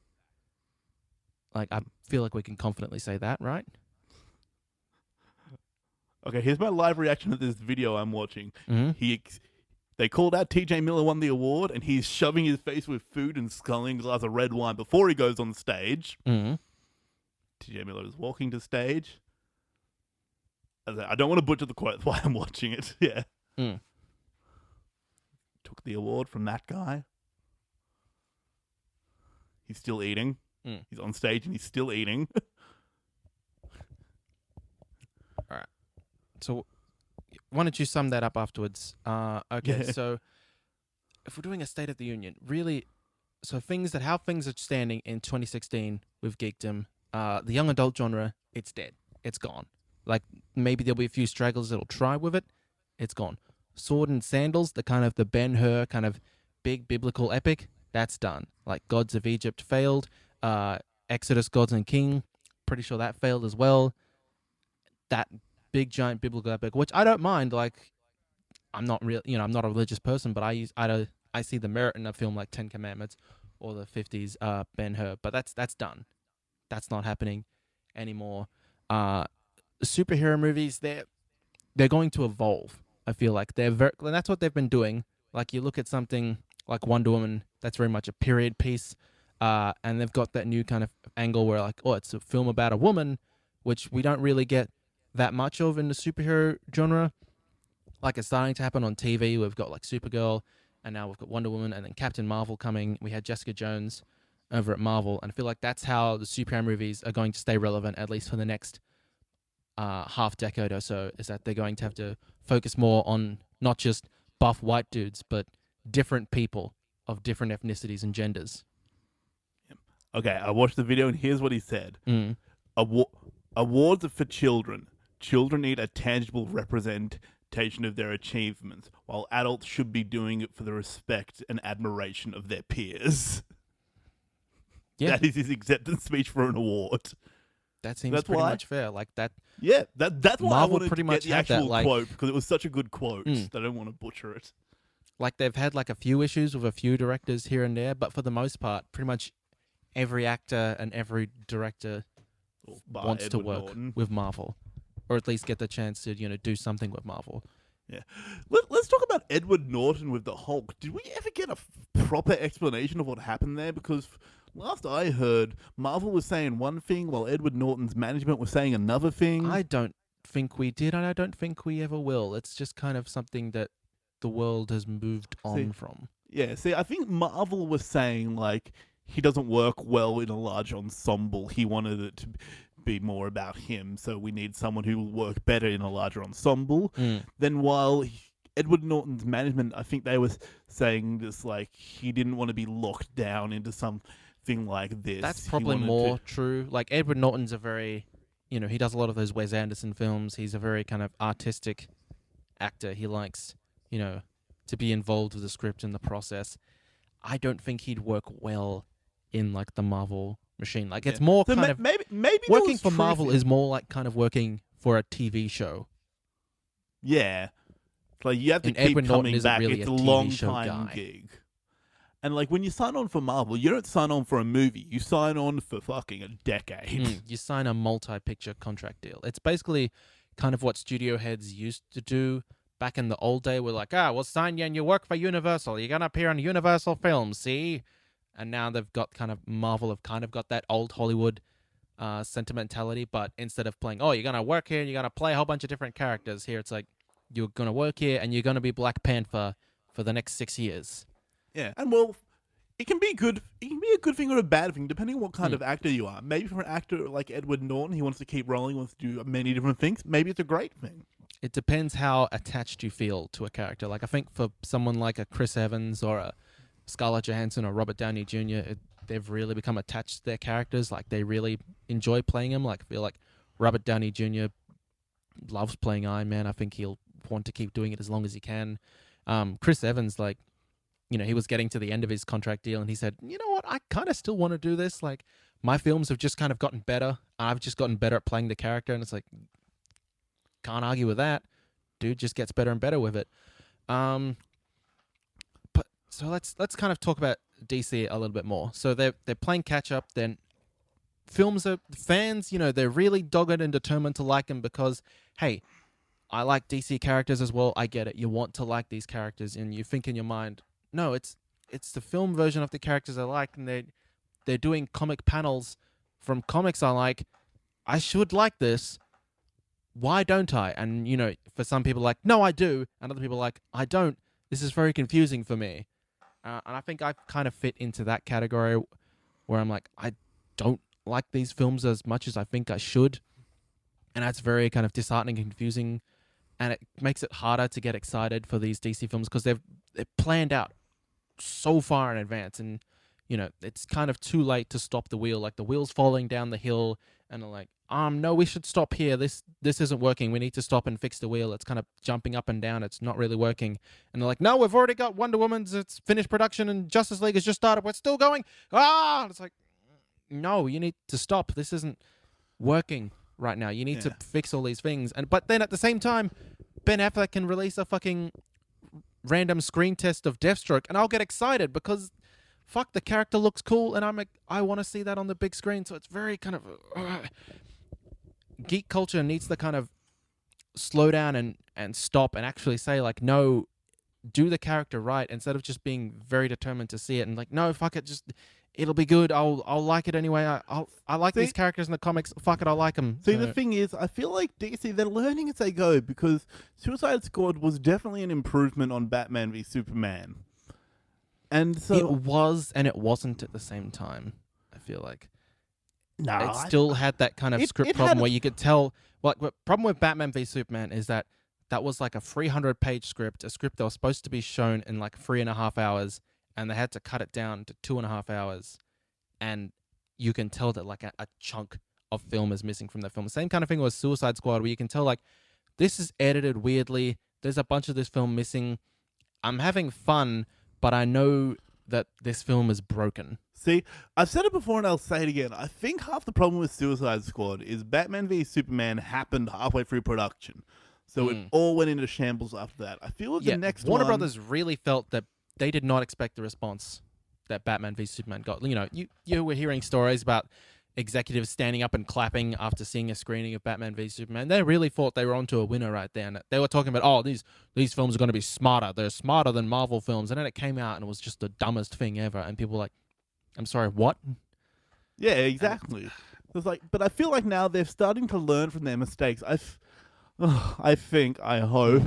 S1: Like, I feel like we can confidently say that, right?
S4: Okay, here's my live reaction to this video I'm watching.
S1: Mm-hmm.
S4: They called out T.J. Miller won the award, and he's shoving his face with food and sculling a glass of red wine before he goes on stage.
S1: Mm-hmm.
S4: T.J. Miller is walking to stage. I don't want to butcher the quote, that's why I'm watching it. Yeah.
S1: Mm.
S4: Took the award from that guy. He's still eating.
S1: Mm.
S4: He's on stage and he's still eating.
S1: All right. So, why don't you sum that up afterwards? Okay,
S4: Yeah.
S1: so if we're doing a State of the Union, really, so how things are standing in 2016 with geekdom, the young adult genre, it's dead. It's gone. Like, maybe there'll be a few stragglers that'll try with it. It's gone. Sword and Sandals, the kind of the Ben-Hur kind of big biblical epic, that's done. Like, Gods of Egypt failed. Exodus, Gods and King, pretty sure that failed as well. That big giant biblical epic, which I don't mind. Like, I'm not real, I'm not a religious person, but I see the merit in a film like Ten Commandments or the 50s Ben-Hur, but that's done. That's not happening anymore. Superhero movies, they're going to evolve. I feel like and that's what they've been doing. Like, you look at something like Wonder Woman, that's very much a period piece. And they've got that new kind of angle where like, oh, it's a film about a woman, which we don't really get that much of in the superhero genre. Like it's starting to happen on TV. We've got like Supergirl, and now we've got Wonder Woman, and then Captain Marvel coming. We had Jessica Jones over at Marvel, and I feel like that's how the superhero movies are going to stay relevant, at least for the next half decade or so, is that they're going to have to focus more on not just buff white dudes, but different people of different ethnicities and genders.
S4: Okay, I watched the video, and here's what he said.
S1: Mm.
S4: Awards are for children. Children need a tangible representation of their achievements, while adults should be doing it for the respect and admiration of their peers.
S1: Yeah.
S4: That is his acceptance speech for an award.
S1: That seems
S4: That's
S1: pretty
S4: why-
S1: much fair. Like that.
S4: Yeah, that's why
S1: Marvel
S4: I wanted
S1: pretty
S4: to
S1: much
S4: get the
S1: had that,
S4: actual
S1: like-
S4: quote, because it was such a good quote
S1: Mm.
S4: that I don't want to butcher it.
S1: Like they've had like a few issues with a few directors here and there, but for the most part, pretty much every actor and every director
S4: By
S1: wants to
S4: Edward
S1: work
S4: Norton.
S1: with Marvel, or at least get the chance to do something with Marvel.
S4: Let's talk about Edward Norton with the Hulk. Did we ever get a proper explanation of what happened there? Because last I heard, Marvel was saying one thing while Edward Norton's management was saying another thing.
S1: I don't think we did, and I don't think we ever will. It's just kind of something that the world has moved on from.
S4: Yeah, see, I think Marvel was saying, like, he doesn't work well in a large ensemble. He wanted it to be more about him, so we need someone who will work better in a larger ensemble. Then while Edward Norton's management, I think they were saying this, like, he didn't want to be locked down into something like this.
S1: That's
S4: He
S1: probably
S4: wanted
S1: more
S4: to-
S1: true. Like Edward Norton's a very, he does a lot of those Wes Anderson films. He's a very kind of artistic actor. He likes, to be involved with the script and the process. I don't think he'd work well in like the Marvel machine. Like it's more
S4: So
S1: kind of
S4: maybe there
S1: working
S4: was
S1: for
S4: truth
S1: Marvel
S4: in-
S1: is more like kind of working for a TV show.
S4: Yeah. Like, you have to
S1: And
S4: keep
S1: Edward Norton
S4: coming
S1: isn't
S4: back.
S1: really
S4: It's
S1: a
S4: a
S1: TV
S4: long
S1: show
S4: time
S1: guy.
S4: gig. And, like, when you sign on for Marvel, you don't sign on for a movie. You sign on for fucking a decade.
S1: You sign a multi-picture contract deal. It's basically kind of what studio heads used to do back in the old day. We're like, we'll sign you and you work for Universal. You're going to appear on Universal films, see? And now they've got Marvel have kind of got that old Hollywood sentimentality, but instead of playing, you're going to work here and you're going to play a whole bunch of different characters, here it's like, you're going to work here and you're going to be Black Panther for the next 6 years.
S4: Yeah. And, well, it can be good. It can be a good thing or a bad thing, depending on what kind of actor you are. Maybe for an actor like Edward Norton, he wants to keep rolling, wants to do many different things. Maybe it's a great thing.
S1: It depends how attached you feel to a character. Like I think for someone like a Chris Evans or a Scarlett Johansson or Robert Downey Jr., they've really become attached to their characters. Like they really enjoy playing them. Like I feel like Robert Downey Jr. loves playing Iron Man. I think he'll want to keep doing it as long as he can. Chris Evans, like, he was getting to the end of his contract deal and he said, you know what, I kind of still want to do this. Like my films have just kind of gotten better. I've just gotten better at playing the character. And it's like, can't argue with that. Dude just gets better and better with it. But so let's kind of talk about DC a little bit more. So they're playing catch up. Then films are fans. They're really dogged and determined to like them because, hey, I like DC characters as well. I get it. You want to like these characters, and you think in your mind, no, it's the film version of the characters I like, and they're doing comic panels from comics I like. I should like this. Why don't I? And, for some people like, no, I do. And other people like, I don't. This is very confusing for me. And I think I kind of fit into that category where I'm like, I don't like these films as much as I think I should. And that's very kind of disheartening and confusing. And it makes it harder to get excited for these DC films because they're planned out so far in advance. And, it's kind of too late to stop the wheel. Like the wheel's falling down the hill and they're like, no, we should stop here. This isn't working. We need to stop and fix the wheel. It's kind of jumping up and down. It's not really working. And they're like, no, we've already got Wonder Woman's. It's finished production and Justice League has just started. We're still going. And it's like, no, you need to stop. This isn't working right now. You need to fix all these things. But then at the same time, Ben Affleck can release a fucking random screen test of Deathstroke and I'll get excited because fuck, the character looks cool and I'm like, I want to see that on the big screen. So it's very kind of geek culture needs to kind of slow down and stop and actually say like, no, do the character right instead of just being very determined to see it and like, no, fuck it, just it'll be good. I'll like it anyway. I like
S4: See-
S1: these characters in the comics. Fuck it, I like them.
S4: See, the thing is, I feel like DC, they're learning as they go, because Suicide Squad was definitely an improvement on Batman v Superman. And so...
S1: it was and it wasn't at the same time. I feel like
S4: No,
S1: it still had that kind of
S4: it
S1: script
S4: had
S1: problem
S4: a-
S1: where you could tell. Like, the problem with Batman v Superman is that was like a 300-page script, a script that was supposed to be shown in like 3.5 hours, and they had to cut it down to 2.5 hours, and you can tell that like a chunk of film is missing from the film. Same kind of thing with Suicide Squad, where you can tell like this is edited weirdly. There's a bunch of this film missing. I'm having fun, but I know that this film is broken.
S4: See, I've said it before and I'll say it again. I think half the problem with Suicide Squad is Batman v Superman happened halfway through production. So it all went into shambles after that. I feel like the next
S1: Warner
S4: one...
S1: Brothers really felt that they did not expect the response that Batman v Superman got. You know, you were hearing stories about executives standing up and clapping after seeing a screening of Batman v Superman. They really thought they were onto a winner right there. And they were talking about, oh, these films are going to be smarter. They're smarter than Marvel films. And then it came out and it was just the dumbest thing ever. And people were like, I'm sorry, what?
S4: Yeah, exactly. It's like, but I feel like now they're starting to learn from their mistakes. I hope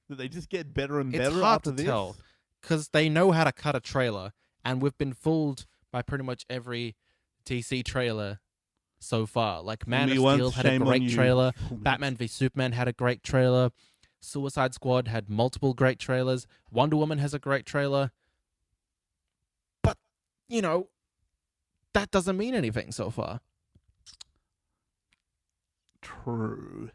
S4: that they just get better and better
S1: It's hard
S4: after
S1: to
S4: this.
S1: tell because they know how to cut a trailer, and we've been fooled by pretty much every DC trailer so far. Like Man of
S4: Me once,
S1: Steel had a
S4: shame on
S1: great
S4: you.
S1: trailer. Batman v Superman had a great trailer. Suicide Squad had multiple great trailers. Wonder Woman has a great trailer. But, you know, that doesn't mean anything so far.
S4: True.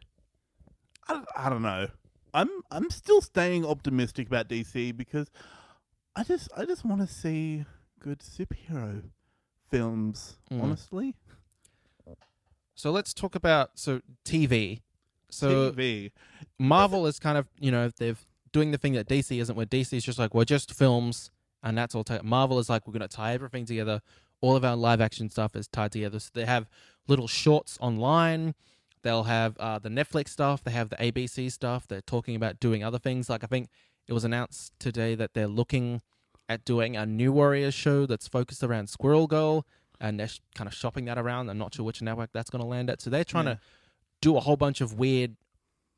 S4: I don't know. I'm still staying optimistic about DC because I just want to see good superhero films. Honestly,
S1: So let's talk about TV. So
S4: TV.
S1: Marvel is kind of, they're doing the thing that DC isn't, where DC is just like, we're just films and that's all. Marvel is like, we're going to tie everything together. All of our live action stuff is tied together. So they have little shorts online. They'll have the Netflix stuff. They have the ABC stuff. They're talking about doing other things. Like I think it was announced today that they're looking at doing a New Warriors show that's focused around Squirrel Girl, and they're kind of shopping that around. I'm not sure which network that's going to land at. So they're trying to do a whole bunch of weird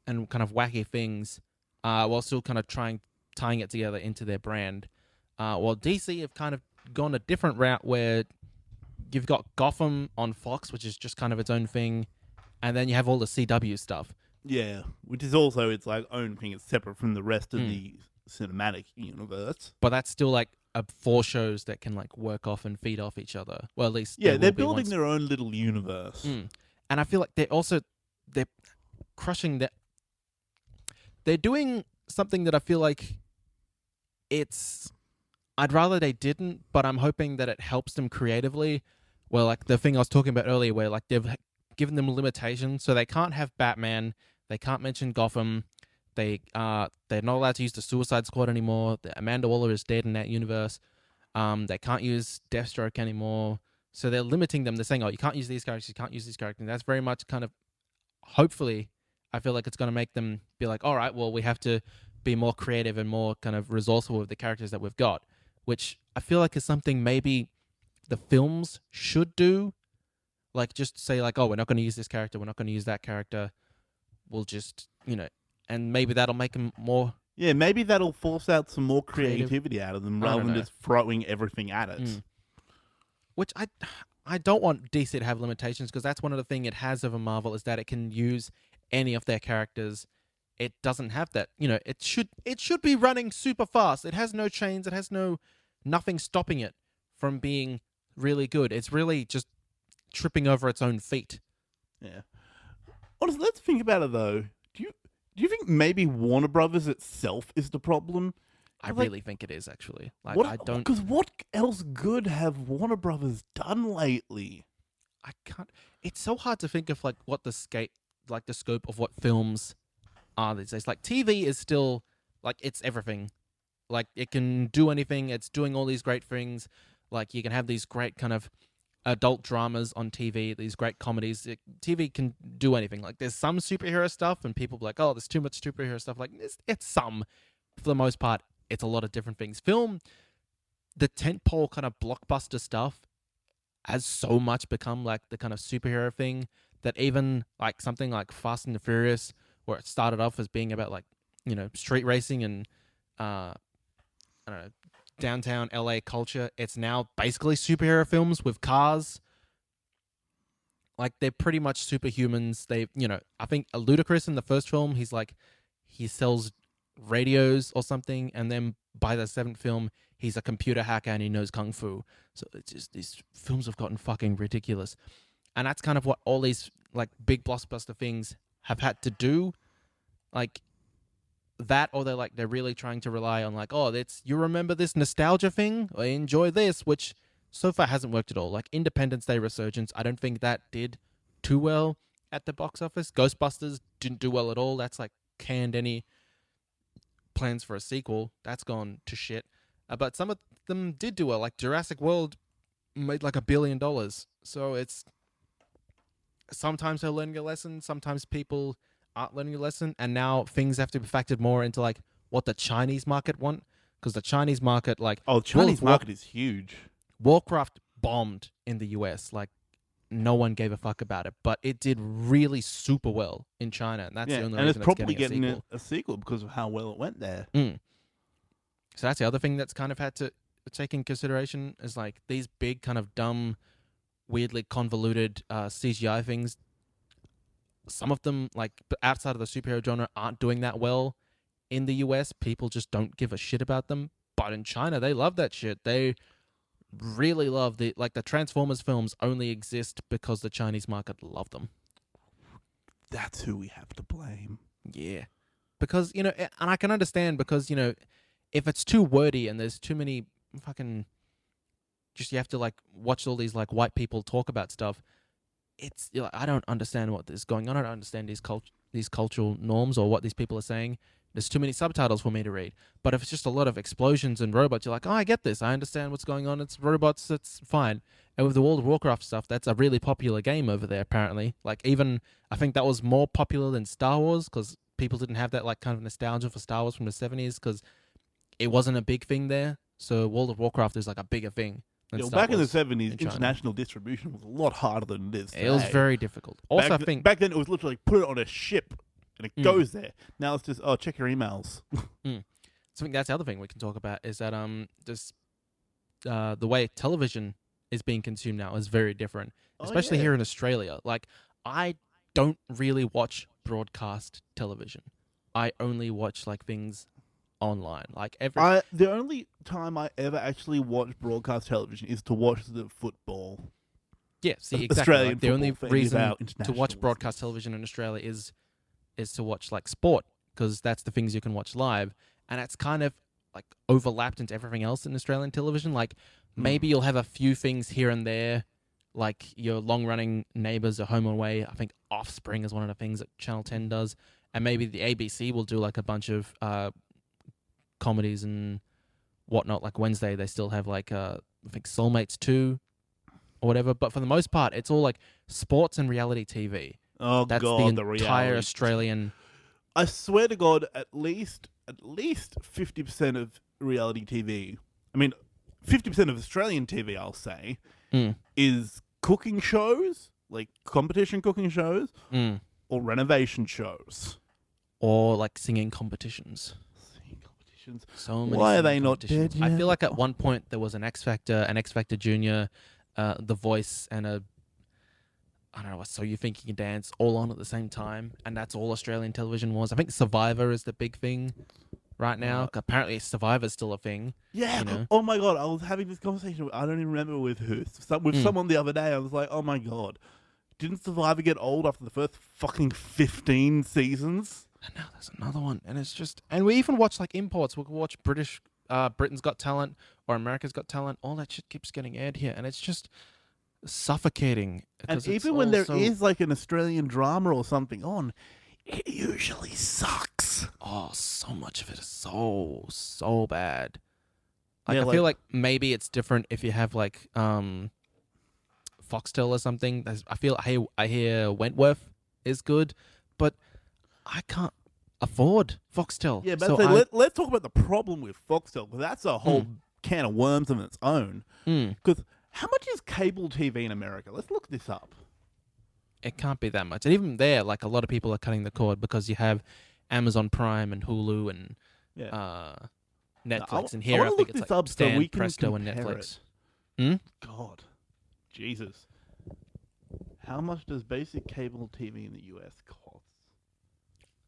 S1: and kind of wacky things while still kind of tying it together into their brand. While DC have kind of gone a different route where you've got Gotham on Fox, which is just kind of its own thing, and then you have all the CW stuff.
S4: Yeah, which is also its like own thing. It's separate from the rest of the cinematic universe.
S1: But that's still like 4 shows that can like work off and feed off each other. Well, at least
S4: Yeah,
S1: they
S4: they're
S1: will be
S4: building
S1: once-
S4: their own little universe.
S1: And I feel like they're crushing that. They're doing something that I feel like I'd rather they didn't, but I'm hoping that it helps them creatively. Well, like the thing I was talking about earlier, where like they've given them limitations, so they can't have Batman, they can't mention Gotham, they're not allowed to use the Suicide Squad anymore. Amanda Waller is dead in that universe. They can't use Deathstroke anymore. So they're limiting them. They're saying, oh, you can't use these characters, you can't use these characters. And that's very much kind of, hopefully, I feel like it's going to make them be like, all right, well, we have to be more creative and more kind of resourceful with the characters that we've got, which I feel like is something maybe the films should do. Like, just say, like, oh, we're not going to use this character, we're not going to use that character. We'll just, and maybe that'll make them more...
S4: Yeah, maybe that'll force out some more
S1: Creative.
S4: creativity out of them
S1: I
S4: rather
S1: don't
S4: than
S1: know.
S4: just throwing everything at it.
S1: Which I don't want DC to have limitations, because that's one of the things it has over Marvel, is that it can use any of their characters. It doesn't have that. It should be running super fast. It has no chains. It has nothing stopping it from being really good. It's really just tripping over its own feet.
S4: Yeah. Honestly, let's think about it though. Do you think maybe Warner Brothers itself is the problem?
S1: I
S4: Like,
S1: really think it is, actually. Like,
S4: what,
S1: I don't...
S4: Because what else good have Warner Brothers done lately?
S1: I can't... It's so hard to think of, like, what the scope of what films are these days. Like, TV is still, like, it's everything. Like, it can do anything. It's doing all these great things. Like, you can have these great kind of adult dramas on TV, these great comedies. TV can do anything. Like, there's some superhero stuff, and people be like, oh, there's too much superhero stuff. Like, it's some. For the most part, it's a lot of different things. Film, the tentpole kind of blockbuster stuff has so much become like the kind of superhero thing that even like something like Fast and the Furious, where it started off as being about like, street racing and I don't know, downtown LA culture, it's now basically superhero films with cars. Like they're pretty much superhumans. I think Ludacris in the first film, he sells radios or something, and then by the seventh film, he's a computer hacker and he knows kung fu. So it's just these films have gotten fucking ridiculous, and that's kind of what all these like big blockbuster things have had to do, like that, or they're really trying to rely on like, oh, it's you remember this nostalgia thing, or enjoy this, which so far hasn't worked at all. Like Independence Day Resurgence, I don't think that did too well at the box office. Ghostbusters didn't do well at all. That's like canned any plans for a sequel. That's gone to shit. But some of them did do well. Like Jurassic World made like $1 billion. So it's sometimes they're learning a lesson. Sometimes people aren't learning a lesson. And now things have to be factored more into like what the Chinese market want. Because the Chinese market, like...
S4: Oh, the Chinese market is huge.
S1: Warcraft bombed in the US. Like, no one gave a fuck about it. But it did really super well in China. And that's the only reason
S4: it's probably
S1: getting
S4: getting a sequel because of how well it went there.
S1: So that's the other thing that's kind of had to take in consideration is like these big kind of dumb, weirdly convoluted CGI things. Some of them, like outside of the superhero genre, aren't doing that well. In the US, people just don't give a shit about them. But in China, they love that shit. They really love the Transformers films only exist because the Chinese market love them.
S4: That's who we have to blame.
S1: Yeah. Because, and I can understand because, if it's too wordy and there's too many fucking... Just you have to, like, watch all these, like, white people talk about stuff. It's... I don't understand what is going on. I don't understand these cultural norms or what these people are saying. There's too many subtitles for me to read. But if it's just a lot of explosions and robots, you're like, oh, I get this. I understand what's going on. It's robots. It's fine. And with the World of Warcraft stuff, that's a really popular game over there, apparently. Like, even... I think that was more popular than Star Wars because people didn't have that, like, kind of nostalgia for Star Wars from the 70s because it wasn't a big thing there. So World of Warcraft is, like, a bigger thing.
S4: Back in the 70s, international distribution was a lot harder than it is today.
S1: It was very difficult. Also, I think...
S4: Back then, it was literally put it on a ship and it goes there. Now it's just, check your emails.
S1: So I think that's the other thing we can talk about is that the way television is being consumed now is very different, especially here in Australia. Like, I don't really watch broadcast television. I only watch, like, things online. Like
S4: the only time I ever actually watch broadcast television is to watch the football.
S1: Yeah, see, exactly.
S4: Australian
S1: like, the only reason to watch broadcast
S4: listeners.
S1: television in Australia is to watch like sport because that's the things you can watch live, and it's kind of like overlapped into everything else in Australian television. Like maybe you'll have a few things here and there, like your long-running neighbours are Home and Away. I think Offspring is one of the things that Channel 10 does, and maybe the ABC will do like a bunch of comedies and whatnot. Like Wednesday, they still have like I think Soulmates 2 or whatever. But for the most part, it's all like sports and reality TV.
S4: Oh,
S1: that's
S4: God,
S1: the entire Australian.
S4: I swear to God, at least 50% of reality TV. I mean, 50% of Australian TV, I'll say, is cooking shows, like competition cooking shows, or renovation shows,
S1: or like singing competitions. So many.
S4: Why are they not dead yet?
S1: I feel like at one point there was an X Factor Junior, The Voice, and I don't know, So You Think You Can Dance all on at the same time, and that's all Australian television was. I think Survivor is the big thing right now. Apparently Survivor's still a thing.
S4: Yeah.
S1: You know?
S4: Oh my God, I was having this conversation, I don't even remember with who, with someone the other day. I was like, oh my God, didn't Survivor get old after the first fucking 15 seasons?
S1: And now there's another one, and it's just... And we even watch, like, imports. We'll watch Britain's Got Talent or America's Got Talent. All that shit keeps getting aired here, and it's just suffocating.
S4: And even when there is, like, an Australian drama or something on, it usually sucks.
S1: Oh, so much of it is so bad. Like, I feel like maybe it's different if you have, like, Foxtel or something. I hear Wentworth is good, but... I can't afford Foxtel.
S4: Yeah, but let's talk about the problem with Foxtel, because that's a whole can of worms of its own. Because How much is cable TV in America? Let's look this up.
S1: It can't be that much. And even there, like a lot of people are cutting the cord because you have Amazon Prime and Hulu and
S4: Yeah.
S1: Netflix.
S4: I
S1: And here I
S4: wanna
S1: think
S4: look
S1: it's
S4: this
S1: like
S4: up so
S1: Stan,
S4: we can
S1: Presto, and
S4: compare
S1: Netflix.
S4: God. Jesus. How much does basic cable TV in the US cost?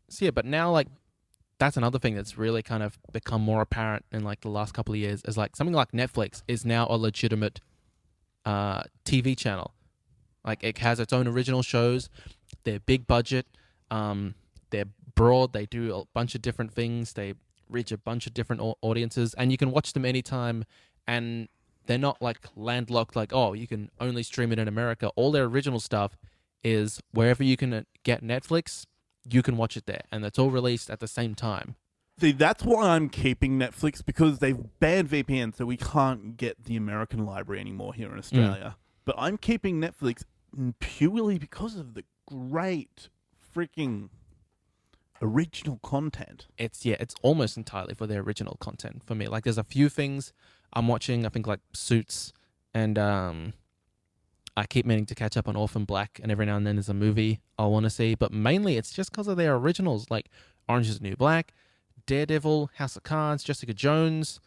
S1: So yeah, but now like that's another thing that's really kind of become more apparent in like the last couple of years is like something like Netflix is now a legitimate TV channel. Like it has its own original shows. They're big budget. They're broad. They do a bunch of different things. They reach a bunch of different audiences, and you can watch them anytime. And they're not like landlocked. Like, oh, you can only stream it in America. All their original stuff is wherever you can get Netflix, you can watch it there, and it's all released at the same time.
S4: See, that's why I'm keeping Netflix, because they've banned VPN, so we can't get the American library anymore here in Australia. But I'm keeping Netflix purely because of the great freaking original content.
S1: It's almost entirely for their original content for me. Like there's a few things I'm watching, I think like Suits, and I keep meaning to catch up on Orphan Black, and every now and then there's a movie I want to see, but mainly it's just because of their originals like Orange is the New Black, Daredevil, House of Cards, Jessica Jones.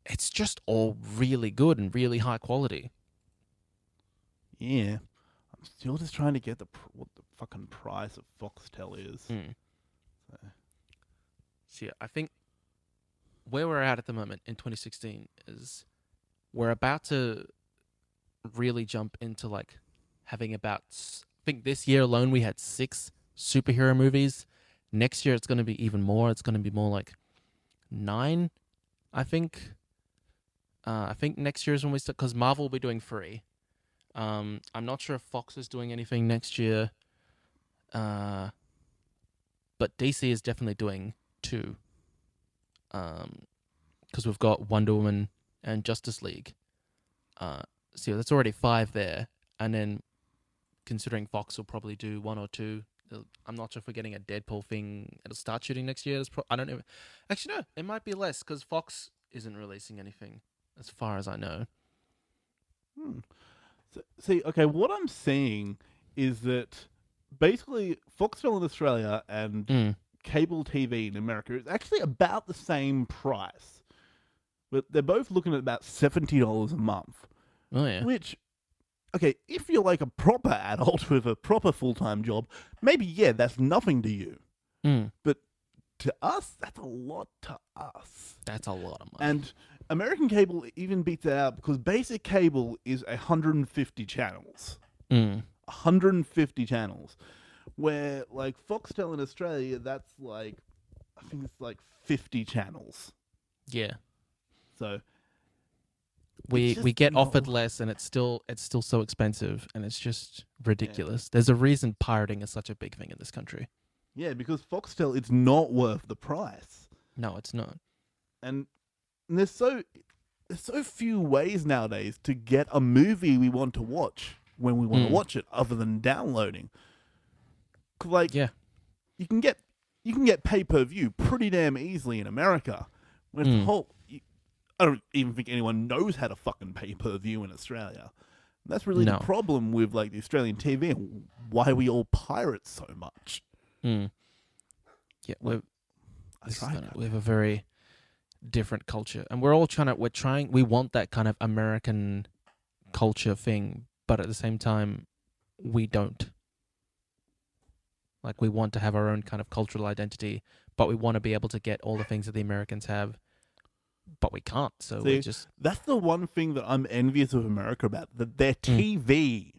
S1: It's just all really good and really high quality.
S4: Yeah. I'm still just trying to get what the fucking price of Foxtel is.
S1: So yeah, I think where we're at the moment in 2016 is we're about to really jump into like having about, I think this year alone we had 6 superhero movies. Next year it's going to be even more. It's going to be more like 9, I think. I think next year is when we start, because Marvel will be doing 3. I'm not sure if Fox is doing anything next year. But DC is definitely doing 2. Because we've got Wonder Woman and Justice League. So that's already 5 there. And then considering Fox will probably do 1 or 2. I'm not sure if we're getting a Deadpool thing. It'll start shooting next year. I don't know. Actually, no. It might be less because Fox isn't releasing anything as far as I know.
S4: So, see, okay, what I'm seeing is that basically Foxtel in Australia and cable TV in America is actually about the same price. But they're both looking at about $70 a month.
S1: Oh, yeah.
S4: Which, okay, if you're like a proper adult with a proper full-time job, maybe, yeah, that's nothing to you. But to us, that's a lot to us.
S1: That's a lot of money.
S4: And American cable even beats it out because basic cable is 150 channels. 150 channels. Where, like, Foxtel in Australia, that's like, I think it's like 50 channels.
S1: Yeah.
S4: So
S1: we get offered less, and it's still so expensive, and it's just ridiculous. Yeah. There's a reason pirating is such a big thing in this country.
S4: Yeah, because Foxtel, it's not worth the price.
S1: No, it's not. And
S4: there's so few ways nowadays to get a movie we want to watch when we want to watch it, other than downloading. Like,
S1: yeah,
S4: you can get pay-per-view pretty damn easily in America. When it's the whole, I don't even think anyone knows how to fucking pay-per-view in Australia. And that's really the problem with like the Australian TV and why we all pirate so much.
S1: Yeah, we have a very different culture, and we want that kind of American culture thing, but at the same time, we don't. Like, we want to have our own kind of cultural identity, but we want to be able to get all the things that the Americans have, but we can't. So
S4: that's the one thing that I'm envious of America about, that their TV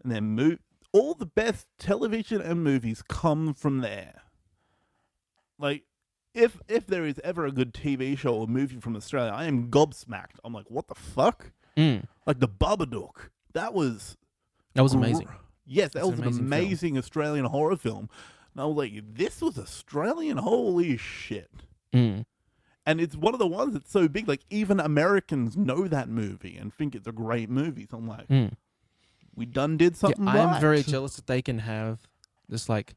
S4: and their all the best television and movies come from there. Like, if there is ever a good TV show or movie from Australia, I am gobsmacked. I'm like, what the fuck? Like the Babadook. That was
S1: amazing.
S4: Yes, that was an amazing Australian horror film. And I was like, this was Australian? Holy shit. And it's one of the ones that's so big, like, even Americans know that movie and think it's a great movie. So I'm like, we done did something right.
S1: I'm very jealous that they can have this, like,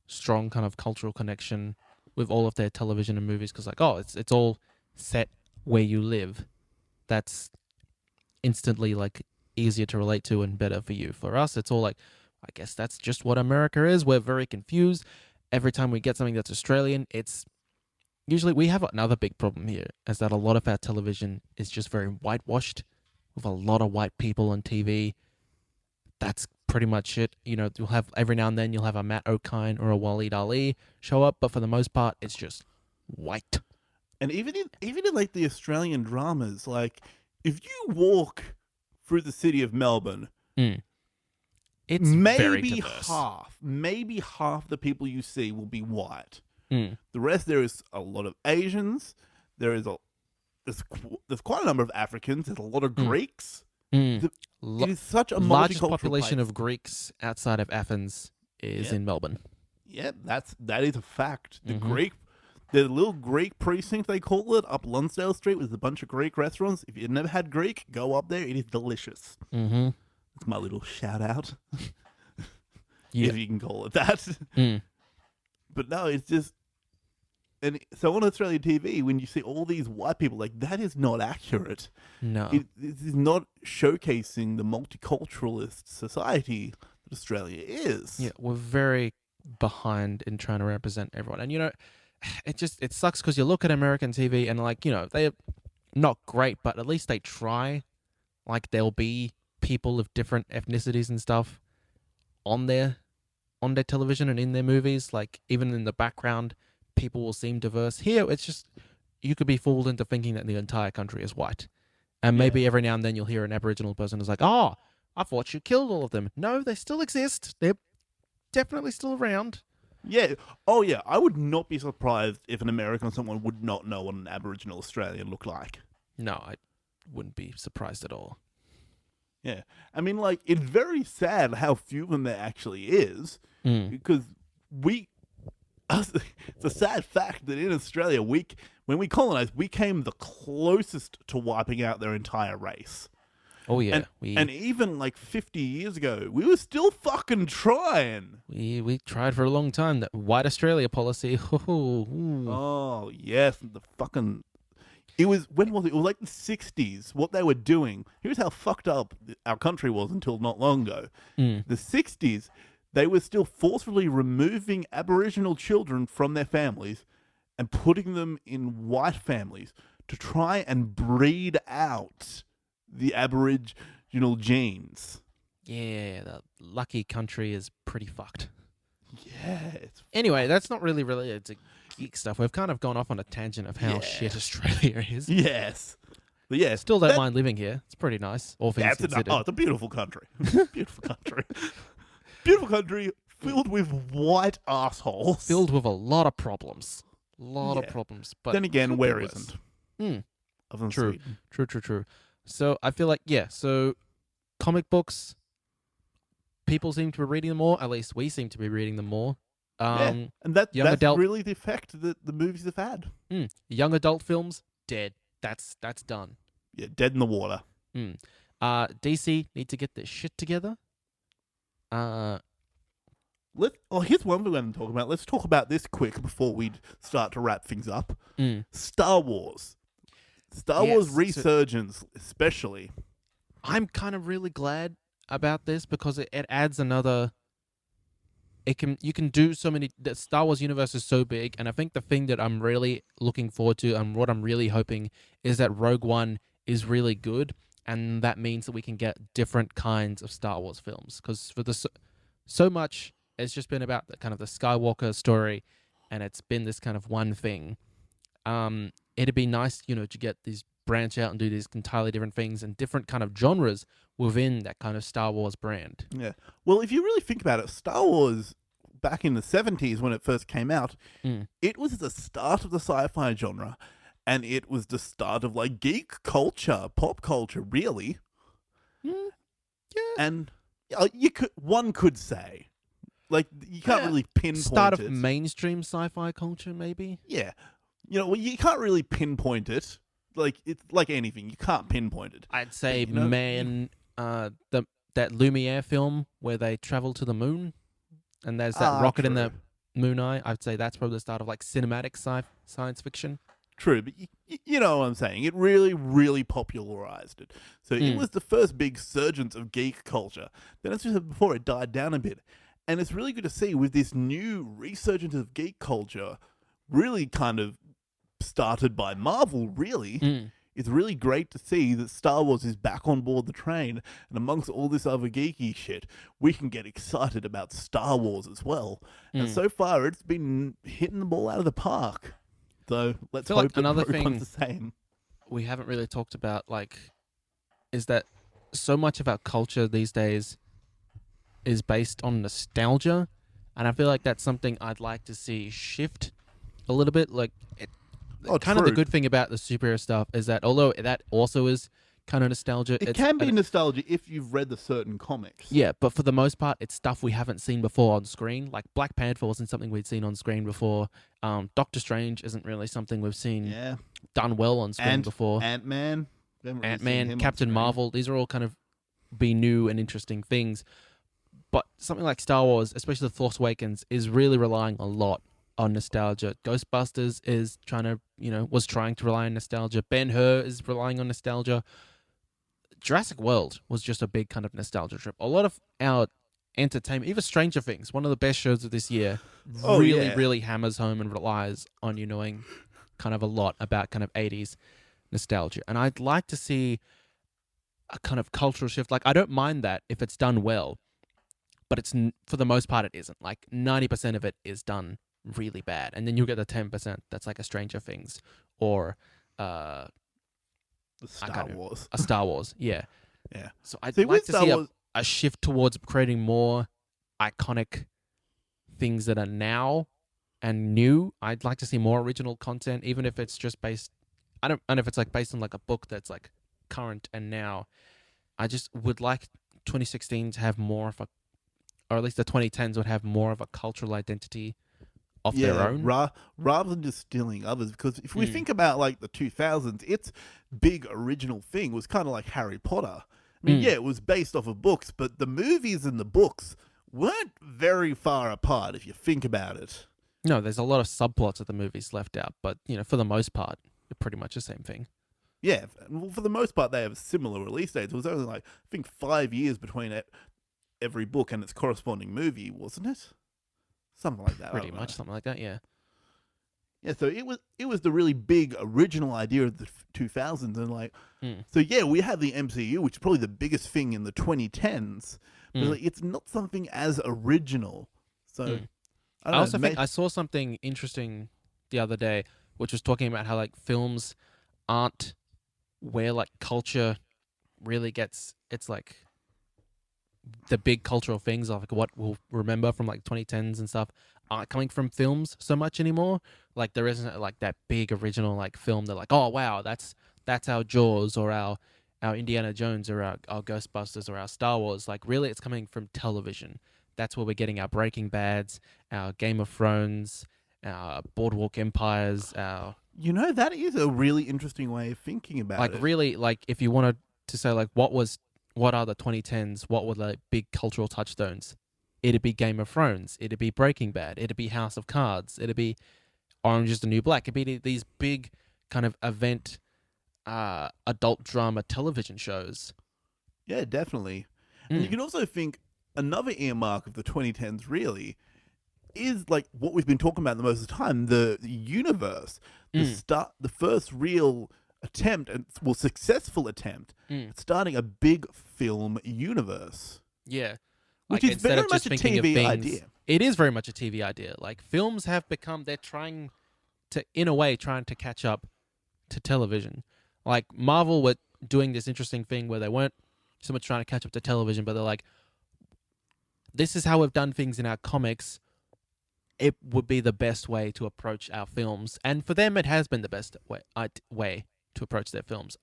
S1: strong kind of cultural connection with all of their television and movies, because, like, it's all set where you live. That's instantly like easier to relate to and better for you. For us, it's all like, I guess that's just what America is. We're very confused. Every time we get something that's Australian, it's usually we have another big problem here is that a lot of our television is just very whitewashed with a lot of white people on TV. That's pretty much it. You know, you'll have every now and then you'll have a Matt O'Kine or a Waleed Ali show up, but for the most part, it's just white.
S4: And even in like the Australian dramas, like if you walk through the city of Melbourne,
S1: It's very
S4: maybe
S1: diverse.
S4: half the people you see will be white.
S1: Mm.
S4: The rest, there is a lot of Asians. There's quite a number of Africans. There's a lot of Greeks.
S1: Mm.
S4: It is such a
S1: Largest
S4: multicultural
S1: population
S4: place.
S1: of Greeks outside of Athens is in Melbourne.
S4: Yeah, that is a fact.
S1: Mhm.
S4: The little Greek precinct they call it up Lonsdale Street with a bunch of Greek restaurants. If you've never had Greek, go up there. It is delicious.
S1: Mm-hmm.
S4: It's my little shout out,
S1: Yeah.
S4: if you can call it that.
S1: Mm.
S4: But no, it's just, and so on Australian TV, when you see all these white people, like that is not accurate.
S1: No.
S4: It is not showcasing the multiculturalist society that Australia is.
S1: Yeah, we're very behind in trying to represent everyone. And, you know, it sucks because you look at American TV and, like, you know, they're not great, but at least they try. Like, there'll be people of different ethnicities and stuff on their television and in their movies. Like, even in the background, people will seem diverse. Here, it's just, you could be fooled into thinking that the entire country is white. And maybe every now and then you'll hear an Aboriginal person who's like, oh, I thought you killed all of them. No, they still exist. They're definitely still around.
S4: Yeah. Oh, yeah. I would not be surprised if an American or someone would not know what an Aboriginal Australian looked like.
S1: No, I wouldn't be surprised at all.
S4: Yeah. I mean, like, it's very sad how few of them there actually is, because it's a sad fact that in Australia, when we colonized, we came the closest to wiping out their entire race.
S1: Oh, yeah.
S4: And even like 50 years ago, we were still fucking trying.
S1: We tried for a long time. That white Australia policy.
S4: Oh, yes. The fucking... when was it? It was like the 60s, what they were doing. Here's how fucked up our country was until not long ago. The 60s, they were still forcefully removing Aboriginal children from their families and putting them in white families to try and breed out the Aboriginal genes.
S1: Yeah, the lucky country is pretty fucked.
S4: Yeah.
S1: Anyway, that's not really related to geek stuff. We've kind of gone off on a tangent of how shit Australia is.
S4: Yes. But yeah,
S1: Still don't mind living here. It's pretty nice. All things considered.
S4: it's a beautiful country. Beautiful country. Beautiful country filled with white assholes.
S1: Filled with a lot of problems. Lot of
S4: Yeah.
S1: problems. But
S4: Then again,
S1: could be
S4: where
S1: worse.
S4: isn't? Other than
S1: True.
S4: Sweden.
S1: True. So I feel like, so comic books, people seem to be reading them more. At least we seem to be reading them more.
S4: And
S1: young
S4: that's
S1: adult-
S4: really the effect that the movies have had.
S1: Young adult films, dead. That's done.
S4: Yeah, dead in the water.
S1: DC need to get their shit together.
S4: Here's one we're going to talk about. Let's talk about this quick before we start to wrap things up. Star Wars. Star Wars resurgence, especially.
S1: I'm kind of really glad about this because it adds another. You can do so many. The Star Wars universe is so big, and I think the thing that I'm really looking forward to and what I'm really hoping is that Rogue One is really good, and that means that we can get different kinds of Star Wars films. Because for so much, it's just been about the kind of the Skywalker story, and it's been this kind of one thing. It'd be nice, to get these branch out and do these entirely different things and different kind of genres within that kind of Star Wars brand.
S4: Yeah. Well, if you really think about it, Star Wars back in the 70s when it first came out, it was the start of the sci-fi genre, and it was the start of like geek culture, pop culture, really.
S1: Yeah.
S4: And one could say, like, you can't really pinpoint
S1: Start
S4: it.
S1: of mainstream sci-fi culture, maybe?
S4: Yeah. You can't really pinpoint it. Like, it's like anything. You can't pinpoint it.
S1: I'd say that Lumiere film where they travel to the moon and there's that rocket in the moon eye. I'd say that's probably the start of like cinematic science fiction.
S4: True, but you know what I'm saying. It really, really popularized it. So it was the first big surgence of geek culture. Then, as we said before, it died down a bit. And it's really good to see with this new resurgence of geek culture, really kind of started by Marvel, really. It's really great to see that Star Wars is back on board the train, and amongst all this other geeky shit, we can get excited about Star Wars as well. And so far, it's been hitting the ball out of the park. So let's hope that
S1: another
S4: Rogue One's
S1: thing
S4: the same.
S1: we haven't really talked about, like, is that so much of our culture these days is based on nostalgia, and I feel like that's something I'd like to see shift a little bit. Like, kind of the
S4: true.
S1: good thing about the superhero stuff is that although that also is kind of nostalgia,
S4: It can be nostalgia if you've read the certain comics.
S1: yeah, but for the most part, it's stuff we haven't seen before on screen. Like Black Panther wasn't something we'd seen on screen before. Doctor Strange isn't really something we've seen done well on screen before.
S4: Ant-Man.
S1: Captain Marvel, these are all kind of be new and interesting things. But something like Star Wars, especially The Force Awakens, is really relying a lot on nostalgia. Ghostbusters is was trying to rely on nostalgia. Ben-Hur is relying on nostalgia. Jurassic World was just a big kind of nostalgia trip. A lot of our entertainment, even Stranger Things, one of the best shows of this year, really hammers home and relies on you knowing kind of a lot about kind of 80s nostalgia. And I'd like to see a kind of cultural shift. Like, I don't mind that if it's done well, but it's for the most part it isn't. Like 90% of it is done really bad, and then you get the 10% that's like a Stranger Things or
S4: The Star Wars.
S1: a Star Wars. Yeah. So I'd
S4: See,
S1: like
S4: with
S1: to
S4: Star
S1: see
S4: Wars-
S1: a shift towards creating more iconic things that are now and new. I'd like to see more original content, even if it's just based. I don't know if it's like based on like a book that's like current and now. I just would like 2016 to have more of a, or at least the 2010s would have more of a cultural identity of their own.
S4: Rather than just stealing others. Because if we think about like the 2000s, its big original thing was kind of like Harry Potter. I mean, it was based off of books, but the movies and the books weren't very far apart if you think about it.
S1: No, there's a lot of subplots of the movies left out, but for the most part, they're pretty much the same thing.
S4: Yeah, well, for the most part, they have similar release dates. It was only like, I think, 5 years between every book and its corresponding movie, wasn't it? Something like that.
S1: Pretty much something like that, yeah.
S4: Yeah, so it was the really big original idea of the 2000s, and like, so yeah, we have the MCU, which is probably the biggest thing in the 2010s, but like, it's not something as original. So I also
S1: think I saw something interesting the other day, which was talking about how like films aren't where like culture really gets it's like the big cultural things of like what we'll remember from like 2010s and stuff aren't coming from films so much anymore. Like there isn't like that big original like film that like, oh wow, that's our Jaws or our Indiana Jones or our Ghostbusters or our Star Wars. Like really it's coming from television. That's where we're getting our Breaking Bads, our Game of Thrones, our Boardwalk Empires, our
S4: that is a really interesting way of thinking about it.
S1: like really like if you wanted to say like what are the 2010s, what were the big cultural touchstones? It'd be Game of Thrones, it'd be Breaking Bad, it'd be House of Cards, it'd be Orange is the New Black. It'd be these big kind of event adult drama television shows.
S4: Yeah, definitely. And you can also think another earmark of the 2010s really is like what we've been talking about the most of the time, the universe. The first real attempt, and successful attempt at starting a big film universe.
S1: Yeah.
S4: Which
S1: like,
S4: is very much a TV idea.
S1: It is very much a TV idea. Like films have become, they're trying to, in a way, trying to catch up to television. Like Marvel were doing this interesting thing where they weren't so much trying to catch up to television, but they're like, this is how we've done things in our comics. It would be the best way to approach our films. And for them, it has been the best way to approach their films.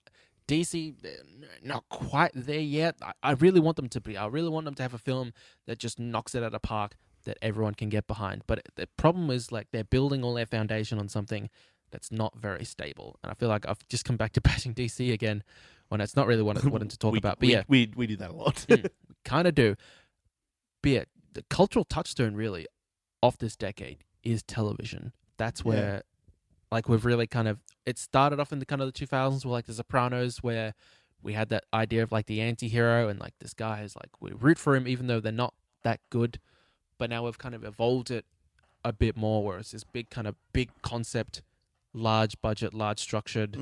S1: DC, they're not quite there yet. I really want them to be. I really want them to have a film that just knocks it out of the park that everyone can get behind. But the problem is like they're building all their foundation on something that's not very stable. And I feel like I've just come back to bashing DC again when it's not really what I wanted to talk about. But
S4: we do that a lot.
S1: Kind of do. But yeah, the cultural touchstone really of this decade is television. That's where Like we've really kind of it started off in the kind of the 2000s with like The Sopranos, where we had that idea of like the anti-hero and like this guy is like we root for him even though they're not that good. But now we've kind of evolved it a bit more, where it's this big concept, large budget, large structured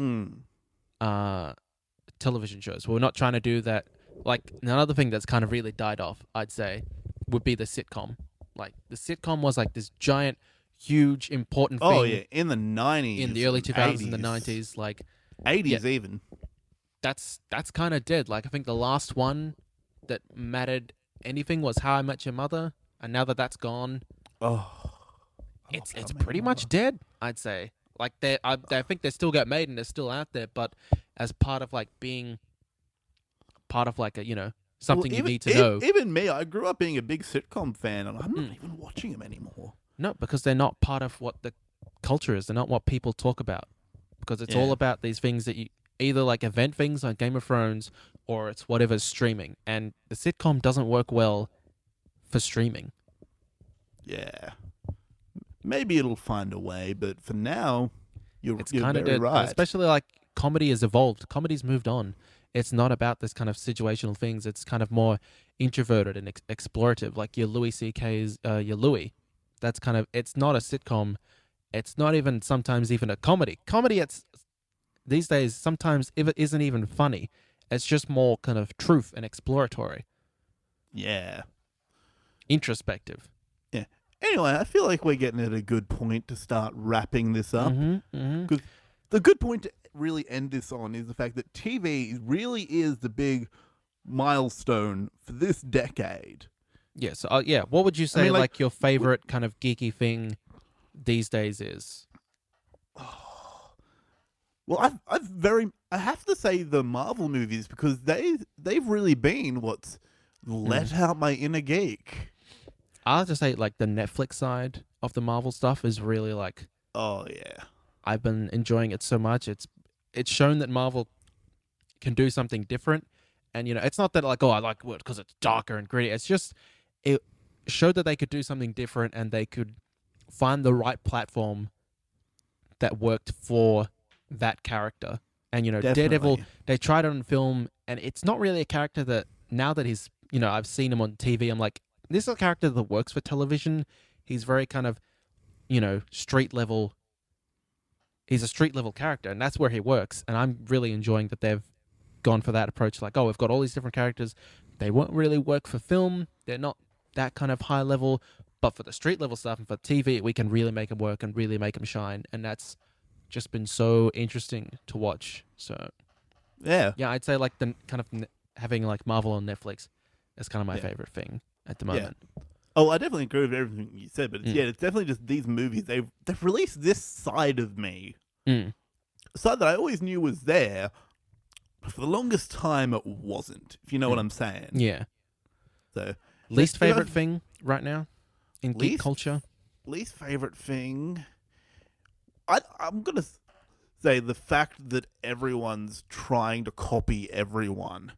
S1: television shows. We're not trying to do that. Like another thing that's kind of really died off, I'd say, would be the sitcom. Like the sitcom was like this giant, huge, important thing.
S4: Oh yeah, in the 90s,
S1: in the early 2000s,
S4: 80s,
S1: and the 90s, like
S4: 80s even.
S1: that's kind of dead. Like I think the last one that mattered anything was How I Met Your Mother, and now that that's gone,
S4: Oh,
S1: it's pretty much dead. I'd say. Like I think they still get made and they're still out there, but as part of like being part of like a something you need to know.
S4: Even me, I grew up being a big sitcom fan, and I'm not even watching them anymore.
S1: No, because they're not part of what the culture is. They're not what people talk about. Because it's all about these things that you either like event things like Game of Thrones or it's whatever's streaming. And the sitcom doesn't work well for streaming.
S4: Yeah. Maybe it'll find a way, but for now, you're
S1: kind of
S4: very
S1: dead.
S4: right.
S1: Especially like comedy has evolved. Comedy's moved on. It's not about this kind of situational things. It's kind of more introverted and explorative. Like your Louis C.K.'s, your Louis. That's kind of, it's not a sitcom. It's not even sometimes even a comedy. Comedy, it's these days sometimes it isn't even funny. It's just more kind of truth and exploratory,
S4: Yeah.
S1: introspective.
S4: Yeah. Anyway, I feel like we're getting at a good point to start wrapping this up. Because the good point to really end this on is the fact that TV really is the big milestone for this decade.
S1: Yeah. So what would you say
S4: mean,
S1: like your favorite kind of geeky thing these days is?
S4: Well, I have to say the Marvel movies, because they've really been what's let out my inner geek.
S1: I'll just say like the Netflix side of the Marvel stuff is really like,
S4: Oh yeah.
S1: I've been enjoying it so much. It's shown that Marvel can do something different, and it's not that like I like it because it's darker and gritty. It's just it showed that they could do something different and they could find the right platform that worked for that character. And Daredevil, they tried it on film, and it's not really a character that now that he's I've seen him on TV, I'm like, this is a character that works for television. He's very kind of street level. He's a street level character, and that's where he works. And I'm really enjoying that they've gone for that approach. Like, we've got all these different characters. They won't really work for film. They're not that kind of high level. But for the street level stuff and for TV, we can really make them work and really make them shine. And that's just been so interesting to watch. So,
S4: Yeah.
S1: I'd say like the kind of having like Marvel on Netflix is kind of my favorite thing at the moment.
S4: Oh, I definitely agree with everything you said, but it's definitely just these movies. They've released this side of me, a side that I always knew was there, but for the longest time it wasn't. If you know what I'm saying.
S1: Yeah.
S4: So
S1: Least favorite thing right now in geek culture?
S4: Least favorite thing. I'm gonna say the fact that everyone's trying to copy everyone,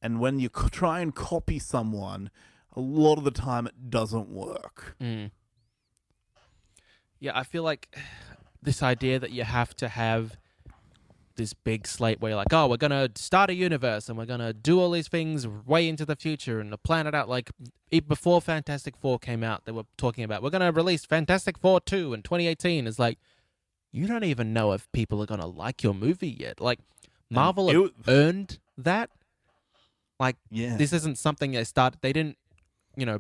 S4: and when you try and copy someone, a lot of the time it doesn't work.
S1: Yeah, I feel like this idea that you have to have this big slate where you're like, we're going to start a universe and we're going to do all these things way into the future and plan it out. Like, before Fantastic Four came out, they were talking about, we're going to release Fantastic Four 2 in 2018. It's like, you don't even know if people are going to like your movie yet. Like, Marvel have earned that. Like, this isn't something they didn't,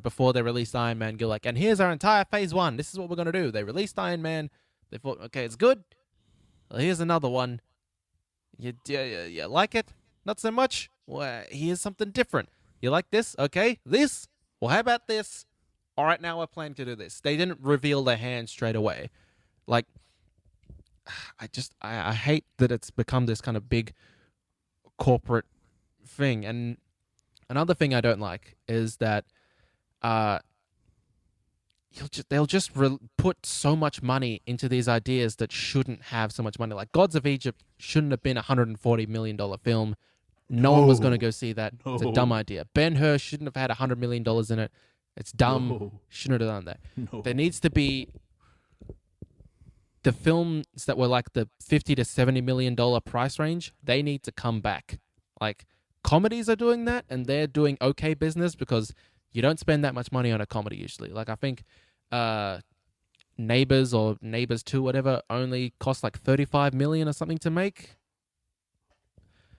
S1: before they released Iron Man, go like, and here's our entire phase 1. This is what we're going to do. They released Iron Man. They thought, okay, it's good. Well, here's another one. You like it? Not so much? Well, here's something different. You like this? Okay. This? Well, how about this? All right, now we're planning to do this. They didn't reveal their hand straight away. Like, I hate that it's become this kind of big corporate thing. And another thing I don't like is that they'll just put so much money into these ideas that shouldn't have so much money. Like Gods of Egypt shouldn't have been a $140 million film. No one was going to go see that. No. It's a dumb idea. Ben-Hur shouldn't have had $100 million in it. It's dumb. No. Shouldn't have done that. No. There needs to be the films that were like the $50 to $70 million price range, they need to come back. Like comedies are doing that, and they're doing okay business because you don't spend that much money on a comedy usually. Like I think Neighbors or Neighbors 2, whatever, only cost like 35 million or something to make.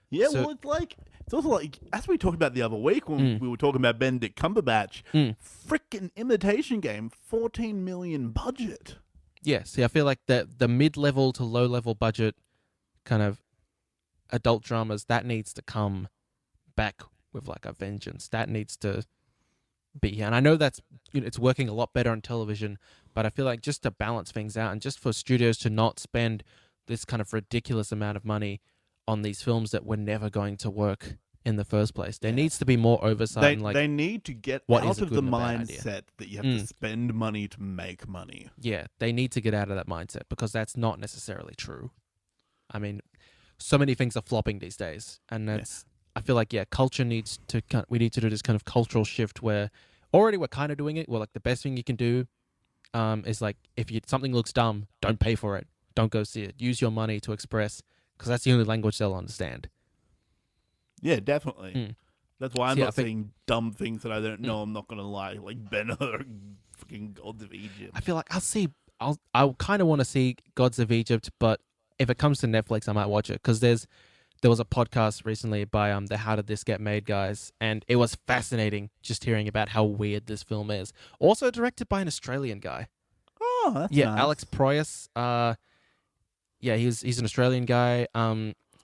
S4: Yeah,
S1: So-
S4: well, it's also like, as we talked about the other week when we were talking about Benedict Cumberbatch, frickin' Imitation Game, 14 million budget.
S1: Yeah, see, I feel like the mid-level to low-level budget kind of adult dramas, that needs to come back with like a vengeance. That needs to be here. And I know that's, it's working a lot better on television, but I feel like just to balance things out and just for studios to not spend this kind of ridiculous amount of money on these films that were never going to work in the first place. There needs to be more oversight.
S4: They need to get
S1: what
S4: out
S1: is a
S4: of
S1: good
S4: the
S1: and a bad idea.
S4: mindset that you have to spend money to make money.
S1: Yeah, they need to get out of that mindset because that's not necessarily true. I mean, so many things are flopping these days, and that's. I feel like culture needs to. We need to do this kind of cultural shift where already we're kind of doing it. Well, like the best thing you can do, is like if something looks dumb, don't pay for it, don't go see it. Use your money to express, because that's the only language they'll understand.
S4: Yeah, definitely. That's why I'm
S1: See, I
S4: not
S1: think-
S4: seeing dumb things that I don't know. I'm not gonna lie, like Ben Hur, fucking Gods of Egypt.
S1: I feel like I kind of want to see Gods of Egypt, but if it comes to Netflix, I might watch it because there was a podcast recently by the How Did This Get Made guys, and it was fascinating just hearing about how weird this film is. Also directed by an Australian guy.
S4: Oh, that's
S1: Yeah,
S4: nice.
S1: Alex Proyas. Yeah, he's an Australian guy.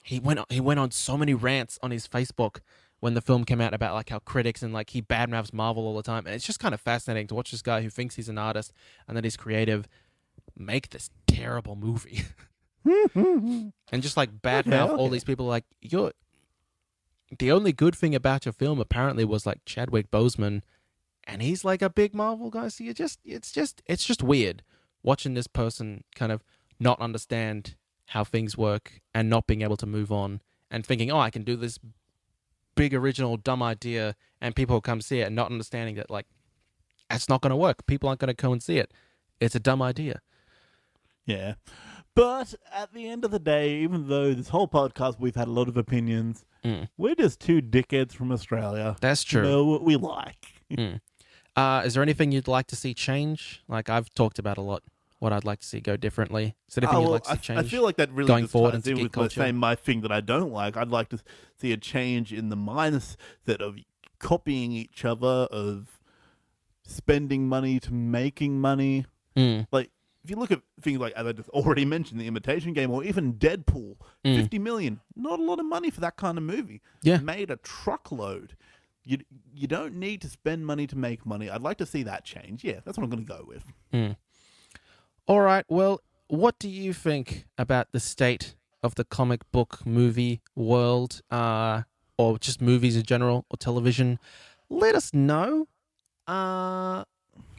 S1: He went on so many rants on his Facebook when the film came out about like how critics and like he badmouths Marvel all the time, and it's just kind of fascinating to watch this guy who thinks he's an artist and that he's creative make this terrible movie. And just like badmouth all these people, like the only good thing about your film apparently was like Chadwick Boseman, and he's like a big Marvel guy. So it's just weird watching this person kind of not understand how things work and not being able to move on and thinking, oh, I can do this big original dumb idea and people will come see it, and not understanding that like it's not going to work. People aren't going to go and see it. It's a dumb idea.
S4: Yeah. But at the end of the day, even though this whole podcast we've had a lot of opinions, we're just two dickheads from Australia.
S1: That's true.
S4: Know what we like.
S1: Is there anything you'd like to see change? Like I've talked about a lot, what I'd like to see go differently. Is there anything you'd like to see change?
S4: I feel like that really
S1: going
S4: just
S1: forward
S4: ties
S1: into
S4: in
S1: geek
S4: with
S1: culture?
S4: saying my thing that I don't like. I'd like to see a change in the mindset of copying each other, of spending money to making money. Like, if you look at things like, as I just already mentioned, The Imitation Game, or even Deadpool, 50 million, not a lot of money for that kind of movie.
S1: Yeah.
S4: Made a truckload. You don't need to spend money to make money. I'd like to see that change. Yeah, that's what I'm going to go with.
S1: All right. Well, what do you think about the state of the comic book movie world, or just movies in general, or television? Let us know.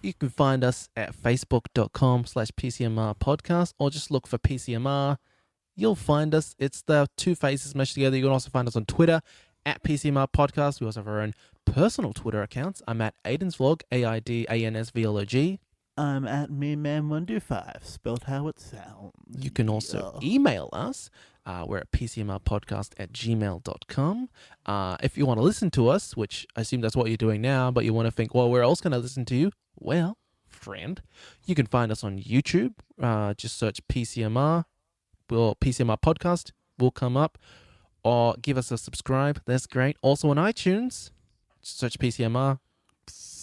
S1: You can find us at facebook.com/PCMR podcast, or just look for PCMR. You'll find us. It's the two faces meshed together. You can also find us on Twitter at PCMR podcast. We also have our own personal Twitter accounts. I'm at Aiden's Vlog, AIDANSVLOG.
S4: I'm at MeMan125, spelled how it sounds.
S1: You can also email us. We're at PCMRpodcast@gmail.com. If you want to listen to us, which I assume that's what you're doing now, but you want to think, well, we're also going to listen to you. Well, friend, you can find us on YouTube. Just search PCMR. PCMR Podcast will come up. Or give us a subscribe. That's great. Also on iTunes, search PCMR.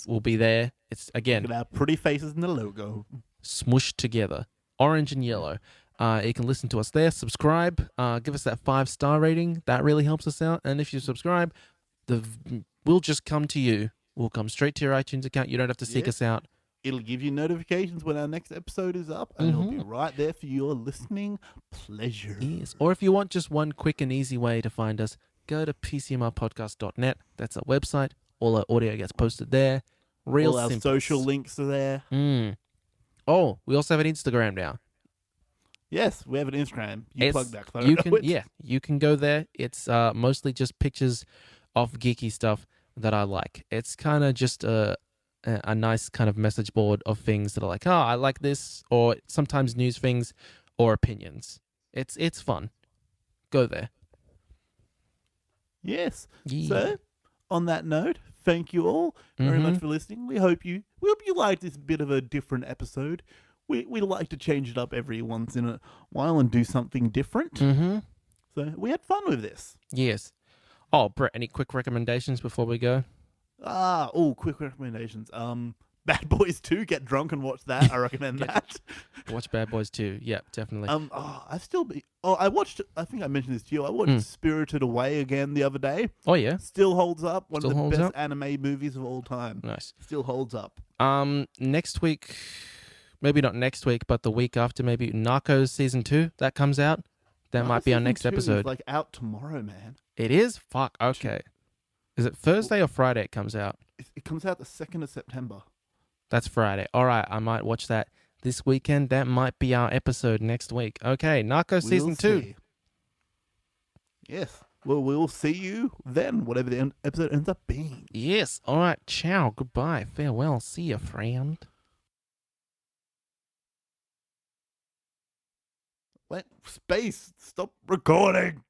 S1: We'll be there. It's, again,
S4: Look at our pretty faces in the logo.
S1: smushed together, orange and yellow. You can listen to us there. Subscribe. Give us that 5-star rating. That really helps us out. And if you subscribe, we'll just come to you. We'll come straight to your iTunes account. You don't have to seek us out.
S4: It'll give you notifications when our next episode is up, and it'll be right there for your listening pleasure.
S1: Yes. Or if you want just one quick and easy way to find us, go to PCMRpodcast.net. That's our website. All our audio gets posted there.
S4: All our
S1: simple.
S4: social links are there.
S1: Oh, we also have an Instagram now.
S4: Yes, we have an Instagram. You plug that. 'Cause I don't
S1: You
S4: know
S1: can,
S4: it.
S1: yeah, you can go there. It's mostly just pictures of geeky stuff that I like. It's kind of just a a nice kind of message board of things that are like, oh, I like this, or sometimes news things or opinions. It's fun. Go there.
S4: Yes.
S1: Yeah.
S4: So, on that note, thank you all very much for listening. We hope you liked this bit of a different episode. We like to change it up every once in a while and do something different.
S1: Mm-hmm.
S4: So we had fun with this.
S1: Yes. Oh, Brett, any quick recommendations before we go?
S4: Quick recommendations. Bad Boys 2, get drunk and watch that. I recommend that.
S1: Watch Bad Boys 2. Yeah, definitely.
S4: I watched, I think I mentioned this to you. I watched Spirited Away again the other day.
S1: Oh, yeah.
S4: Still holds up. One
S1: Still
S4: of the
S1: holds
S4: best
S1: up?
S4: anime movies of all time.
S1: Nice.
S4: Still holds up.
S1: Next week, maybe not next week, but the week after, maybe Narcos Season 2, that comes out. That might be our next episode.
S4: It's like out tomorrow, man.
S1: It is? Fuck, okay. Is it Thursday or Friday it comes out?
S4: It comes out the 2nd of September.
S1: That's Friday. All right, I might watch that this weekend. That might be our episode next week. Okay, Narcos Season 2.
S4: See. Yes. Well, we'll see you then, whatever the episode ends up being.
S1: Yes. All right, ciao, goodbye, farewell, see you, friend.
S4: Wait, space, stop recording.